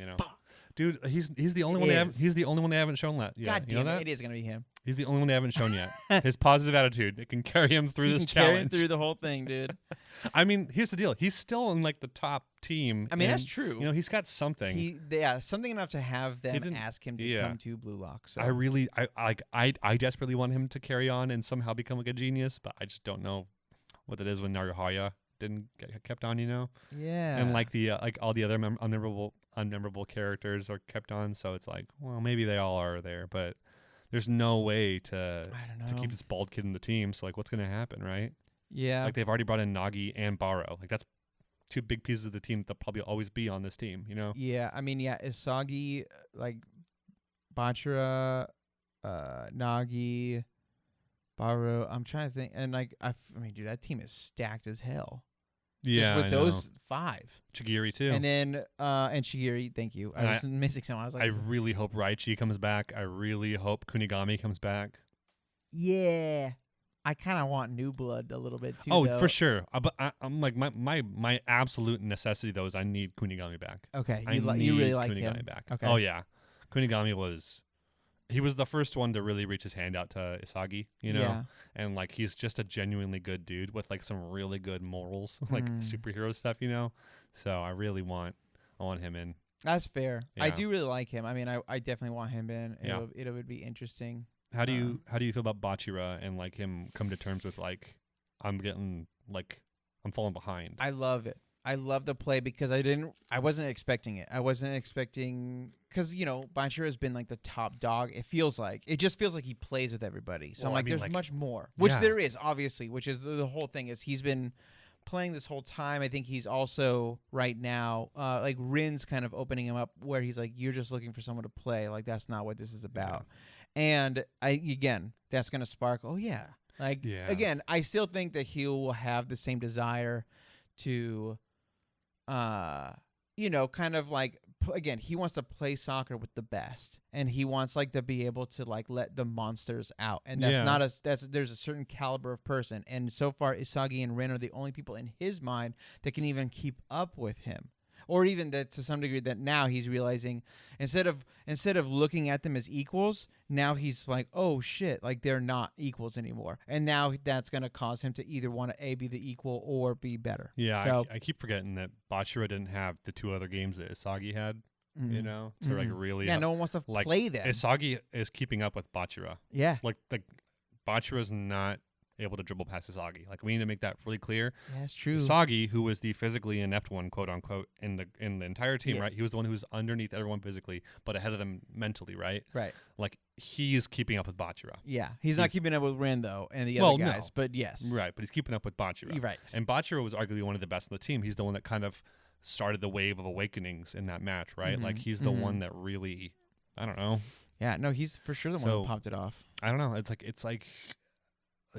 Dude, he's the only one. He's the only one they haven't shown yet. God you know damn that? it is gonna be him. He's the only one they haven't shown yet. His positive attitude, it can carry him through this Carry him challenge. through the whole thing, dude. I mean, here's the deal. He's still in like the top team. I mean, that's and, true. He's got something. Something enough to have them ask him to come to Bluelock. So I desperately want him to carry on and somehow become like a genius, but I just don't know what it is when Naruhaya didn't get kept on. Yeah. And like the all the other unmemorable characters are kept on, so it's like, well, maybe they all are there, but there's no way to keep this bald kid in the team. So like, what's gonna happen, right? Yeah. Like, they've already brought in Nagi and Barrow. Like, that's two big pieces of the team that'll probably always be on this team. Yeah. I mean, yeah. Isagi, like Bachria, Nagi, Barrow. I'm trying to think, and like I mean, dude, that team is stacked as hell. Yeah, just with those 5. Chigiri too. And then and Chigiri, thank you. I was missing someone. I was like, I really hope Raichi comes back. I really hope Kunigami comes back. Yeah. I kind of want new blood a little bit too. Oh, though. for sure. But I'm like, my absolute necessity though is I need Kunigami back. Okay, I you really like Kunigami him. back. Okay. Oh yeah, Kunigami was the first one to really reach his hand out to Isagi. Yeah. And like, he's just a genuinely good dude with like some really good morals, like superhero stuff. So I want him in. That's fair. I Yeah. do really like him. I mean, I definitely want him in. Yeah. It would be interesting. How do you feel about Bachira and like him come to terms with like, I'm falling behind? I love it. I love the play because I wasn't expecting it. I wasn't expecting, because Bachira has been like the top dog. It just feels like he plays with everybody. So Well, I'm like, I mean, there's like, much more, which yeah. there is obviously, which is the whole thing is he's been playing this whole time. I think he's also right now, like Rin's kind of opening him up where he's like, you're just looking for someone to play. Like, that's not what this is about. And that's going to spark. Oh yeah. Like, again, I still think that he will have the same desire to, kind of like, again, he wants to play soccer with the best, and he wants like to be able to like let the monsters out, and there's a certain caliber of person, and so far Isagi and Rin are the only people in his mind that can even keep up with him. Or even that to some degree that now he's realizing instead of looking at them as equals, now he's like, oh shit, like they're not equals anymore. And now that's going to cause him to either want to be the equal or be better. Yeah, so, I keep forgetting that Bachira didn't have the 2 other games that Isagi had, to like really... Yeah, no one wants to play them. Isagi is keeping up with Bachira. Yeah. Like Bachira's not able to dribble past Isagi. Like, we need to make that really clear. Yeah, that's true. Isagi, who was the physically inept one, quote unquote, in the entire team, right? He was the one who was underneath everyone physically, but ahead of them mentally, right? Right. Like, he's keeping up with Bachira. Yeah, he's not keeping up with Rin though, and the other guys. No. But yes, right. But he's keeping up with Bachira. You're right. And Bachira was arguably one of the best in the team. He's the one that kind of started the wave of awakenings in that match, right? Like, he's the one that really, I don't know. Yeah, no, he's for sure the one So- who popped it off. I don't know. It's like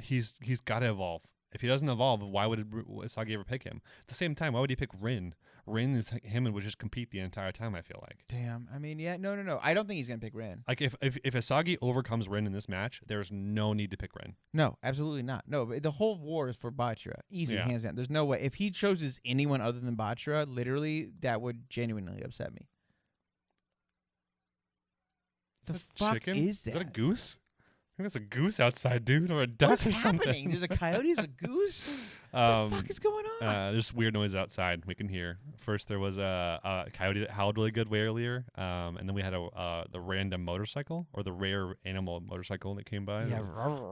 he's got to evolve. If he doesn't evolve, why would Isagi ever pick him? At the same time, why would he pick Rin? Rin is him and would just compete the entire time. I feel like. Damn. I mean, yeah, no. I don't think he's gonna pick Ren. Like if Isagi overcomes Rin in this match, there's no need to pick Rin. No, absolutely not. No, but the whole war is for Bachira. Easy, Yeah. hands down. There's no way. If he chooses anyone other than Bachira, literally, that would genuinely upset me. The Is that fuck chicken? is that? Is that a goose? I think that's a goose outside, dude, or a duck What's or happening? something. There's a coyote, there's a goose. What the fuck is going on? There's weird noise outside we can hear. First, there was a coyote that howled really good way earlier, and then we had the random motorcycle or the rare animal motorcycle that came by. Yeah.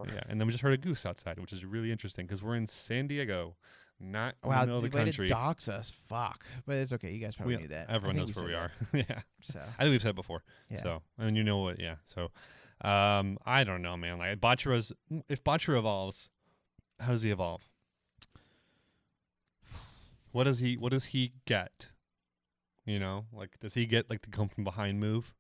Yeah, and then we just heard a goose outside, which is really interesting because we're in San Diego, not in the Wow, middle of the way to country. dox us. Fuck. But it's okay. You guys probably knew that. Everyone I think knows where we are. said Yeah, that, So, I think we've said it before. yeah. So, and you know what? Yeah. So, I don't know, man. Like Bachira's, if Bachira evolves, how does he evolve? What does he get? You know, like does he get like the come from behind move,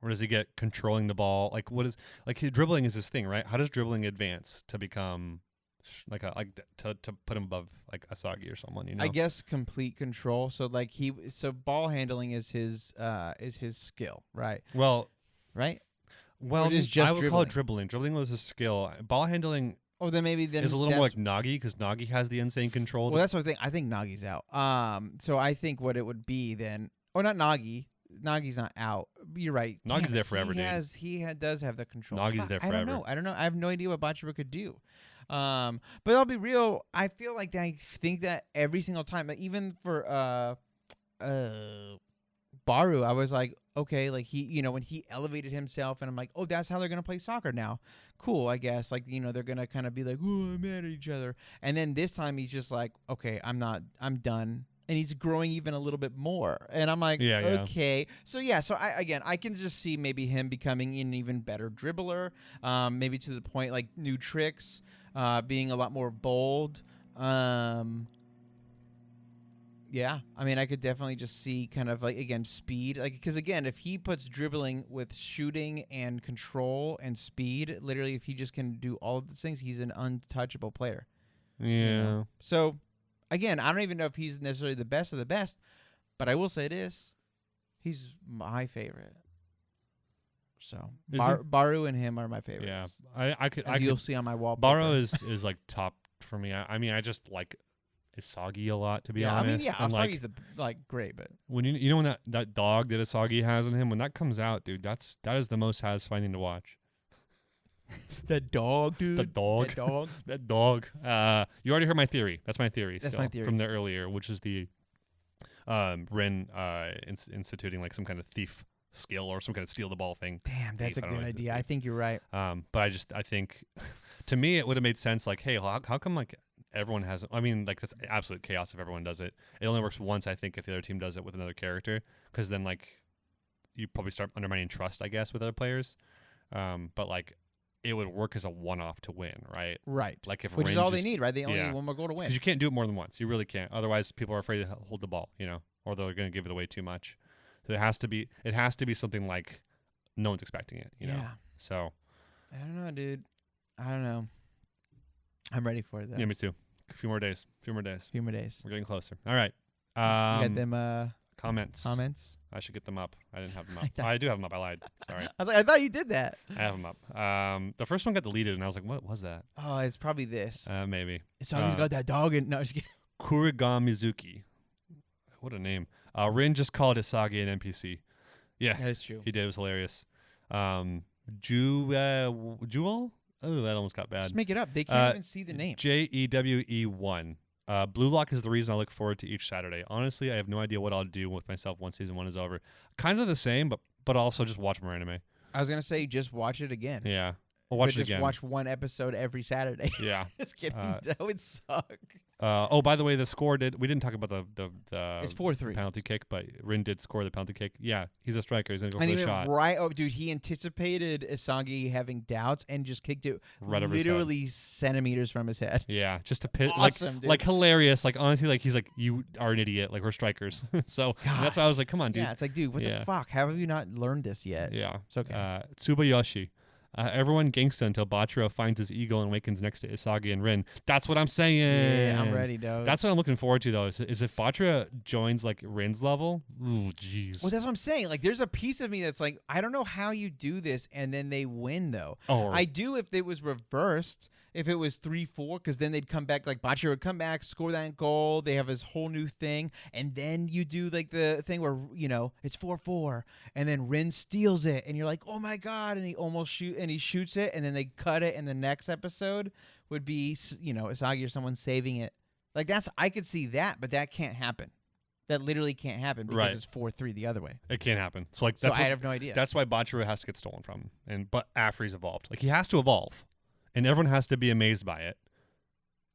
or does he get controlling the ball? Like what is like his dribbling is his thing, right? How does dribbling advance to become to put him above like Asagi or someone? You know, I guess complete control. So like ball handling is his skill, right? well. Right? Well, Or it is just I would call it dribbling? dribbling. Dribbling was his skill. Ball handling Or then maybe then is a little more that's- like Nagi because Nagi has the insane control. Well, that's what I think. I think Nagi's out. So I think what it would be then, or not Nagi. Nagi's not out. You're right. Nagi's Damn, there forever, dude. Does have the control. Nagi's Fuck, there I don't forever. know. I have no idea what Bachira could do. But I'll be real. I feel like I think that every single time, like even for Baru, I was like, okay, like he, when he elevated himself, and I'm like, oh, that's how they're gonna play soccer now. Cool, I guess. Like, they're gonna kind of be like, oh, I'm mad at each other. And then this time he's just like, okay, I'm done. And he's growing even a little bit more. And I'm like, Yeah. okay. So I can just see maybe him becoming an even better dribbler. Maybe to the point like new tricks, being a lot more bold. Yeah, I mean, I could definitely just see kind of like, again, speed. Like, because again, if he puts dribbling with shooting and control and speed, literally, if he just can do all of these things, he's an untouchable player. Yeah. So, again, I don't even know if he's necessarily the best of the best, but I will say this: he's my favorite. So, Is he? Baru and him are my favorites. Yeah. I could. You'll see on my wallpaper. Baru is like top for me. I mean, I just like Isagi a lot, to be honest. I mean, And, Asagi's great, but when you know when that dog that Isagi has in him, when that comes out, dude, that is the most satisfying to watch. that dog, dude. The dog. That dog. That dog. You already heard my theory. That's my theory. That's still, my theory. from the earlier, which is the Ren instituting like some kind of thief skill or some kind of steal the ball thing. Damn, that's a I don't good know. idea. I think you're right. But I think to me it would have made sense. Like, hey, how come like everyone has? I mean, like that's absolute chaos if everyone does it. It only works once, I think, if the other team does it with another character, because then like you probably start undermining trust, I guess, with other players. But like it would work as a one-off to win, right? Right. Like if Which Ren is all just, they need, right? They only yeah. need one more goal to win. because you can't do it more than once. You really can't. Otherwise, people are afraid to hold the ball, or they're going to give it away too much. So it has to be something like no one's expecting it, you know. Yeah. So I don't know, dude. I don't know. I'm ready for it, though. yeah, me too. A few more days. Few more days. We're getting closer. All right. You got them Comments. comments? I should get them up. I didn't have them up. I thought- I do have them up. I lied. Sorry. I was like, I thought you did that. I have them up. The first one got deleted, and I was like, what was that? Oh, it's probably this. Maybe. So he's got that dog and no, just kidding. Kurigamizuki. What a name. Rin just called Isagi an NPC. Yeah, That is true. he did. It was hilarious. Jewel? Oh, that almost got bad. Just make it up. They can't even see the name. JEWE1. Bluelock is the reason I look forward to each Saturday. Honestly, I have no idea what I'll do with myself once season 1 is over. Kind of the same, but also just watch more anime. I was gonna say just watch it again. Yeah. watch But it just again. watch one episode every Saturday. Yeah. Just kidding. That would suck. Oh, by the way, the score we didn't talk about the It's 4-3. penalty kick, but Rin did score the penalty kick. Yeah, he's a striker. He's gonna go for And the he shot. went right over, dude. He anticipated Isagi having doubts and just kicked it Right over his head. literally centimeters from his head. Yeah, just a pit, Awesome, dude. like hilarious. Like honestly, like he's like, you are an idiot. Like we're strikers. So that's why I was like, come on, dude. Yeah, it's like, dude, what the fuck? How have you not learned this yet? Yeah. It's okay. Tsubayoshi. Everyone gangsta until Bachria finds his ego and awakens next to Isagi and Rin. That's what I'm saying. Yeah, I'm ready, dog. That's what I'm looking forward to, though, is if Bachria joins, like, Rin's level. Ooh, jeez. Well, that's what I'm saying. Like, there's a piece of me that's like, I don't know how you do this, and then they win, though. Oh. I do if it was reversed. If it was 3-4, because then they'd come back, like Bachira would come back, score that goal. They have this whole new thing, and then you do like the thing where it's 4-4, and then Rin steals it, and you're like, oh my god, and he shoots it, and then they cut it, and the next episode would be Isagi or someone saving it. Like I could see that, but that can't happen. That literally can't happen because it's 4-3 the other way. It can't happen. So like I have no idea. That's why Bachira has to get stolen from him, but after he's evolved, like he has to evolve. And everyone has to be amazed by it,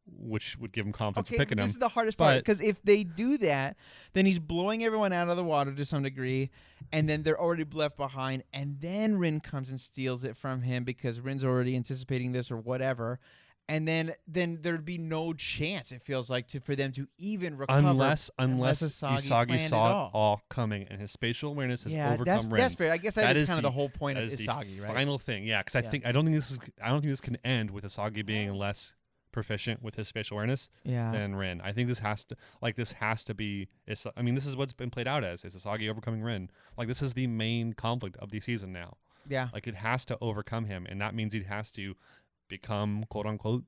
which would give him confidence for picking him. This is the hardest part, because if they do that, then he's blowing everyone out of the water to some degree, and then they're already left behind, and then Rin comes and steals it from him because Rin's already anticipating this or whatever, and then there'd be no chance, it feels like, for them to even recover. Unless Isagi saw it all coming, and his spatial awareness has overcome Rin's. That's fair. I guess that is kind of the whole point of Isagi, right? Final thing, yeah. Because I don't think this can end with Isagi being less proficient with his spatial awareness than Rin. I think this has to be. I mean, this is what's been played out as. Is Isagi overcoming Rin? Like this is the main conflict of the season now. Yeah. Like it has to overcome him, and that means he has to become quote unquote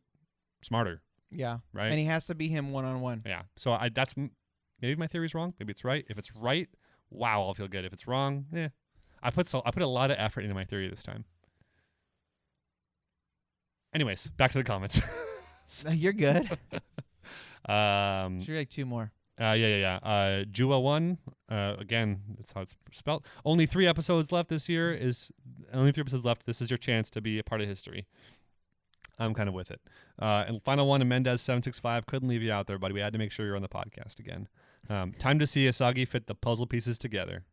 smarter. Yeah. Right. And he has to be him one-on-one. Yeah. So that's maybe my theory's wrong. Maybe it's right. If it's right, wow, I'll feel good. If it's wrong, I put a lot of effort into my theory this time. Anyways, back to the comments. You're good. Should we like two more? Yeah. Jua 1, again, that's how it's spelled. Only 3 episodes left this year. This is your chance to be a part of history. I'm kind of with it. And final one, Mendez 765. Couldn't leave you out there, buddy. We had to make sure you're on the podcast again. Time to see Isagi fit the puzzle pieces together.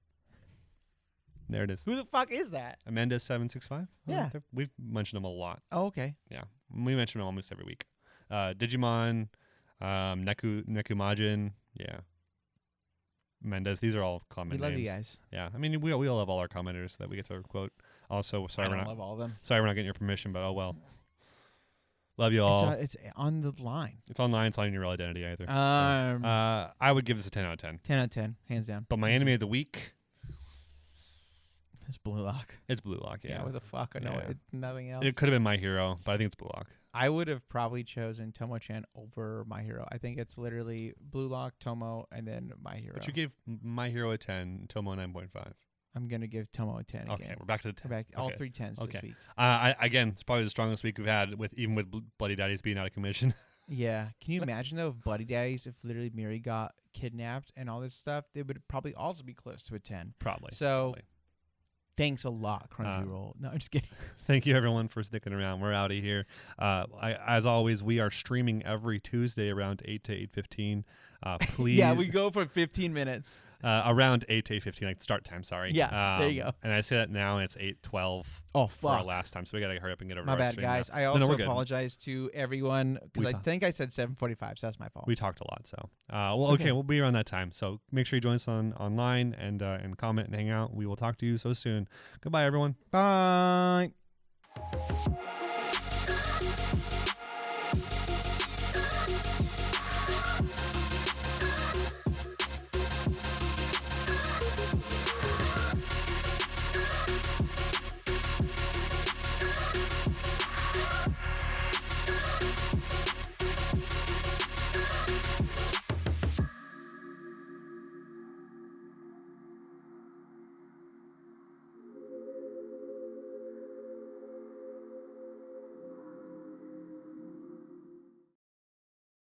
There it is. Who the fuck is that? Mendez 765? Yeah. We've mentioned him a lot. Oh, okay. Yeah. We mention him almost every week. Digimon, Nekumajin, yeah. Mendez, these are all common names. We love you guys. Yeah. I mean, we all love all our commenters that we get to quote. Also, I don't love all of them. Sorry we're not getting your permission, but oh well. Love you all. It's on the line. It's online. It's not in your real identity either. I would give this a 10 out of 10. 10 out of 10, hands down. But my anime of the week... It's Bluelock. It's Bluelock, yeah. What the fuck? I know nothing else. It could have been My Hero, but I think it's Bluelock. I would have probably chosen Tomo-chan over My Hero. I think it's literally Bluelock, Tomo, and then My Hero. But you gave My Hero a 10, Tomo 9.5. I'm going to give Tomo a 10 again. Okay, we're back to the 10. We're back, all okay. 3 10s this week. Again, it's probably the strongest week we've had, even with Bloody Daddies being out of commission. Yeah. Can you imagine, though, if Bloody Daddies, if literally Miri got kidnapped and all this stuff, they would probably also be close to a 10. Probably. So... Thanks a lot, Crunchyroll. No, I'm just kidding. Thank you, everyone, for sticking around. We're out of here. As always, we are streaming every Tuesday around 8 to 8:15. Please. Yeah, we go for 15 minutes. Around 8 to 8:15, like start time, sorry. Yeah, there you go. And I say that now, and it's 8:12 for our last time, so we got to hurry up and get over my bad, guys. Now. I also apologize to everyone, because I think I said 7:45, so that's my fault. We talked a lot, so. Okay, we'll be around that time, so make sure you join us online and comment and hang out. We will talk to you so soon. Goodbye, everyone. Bye.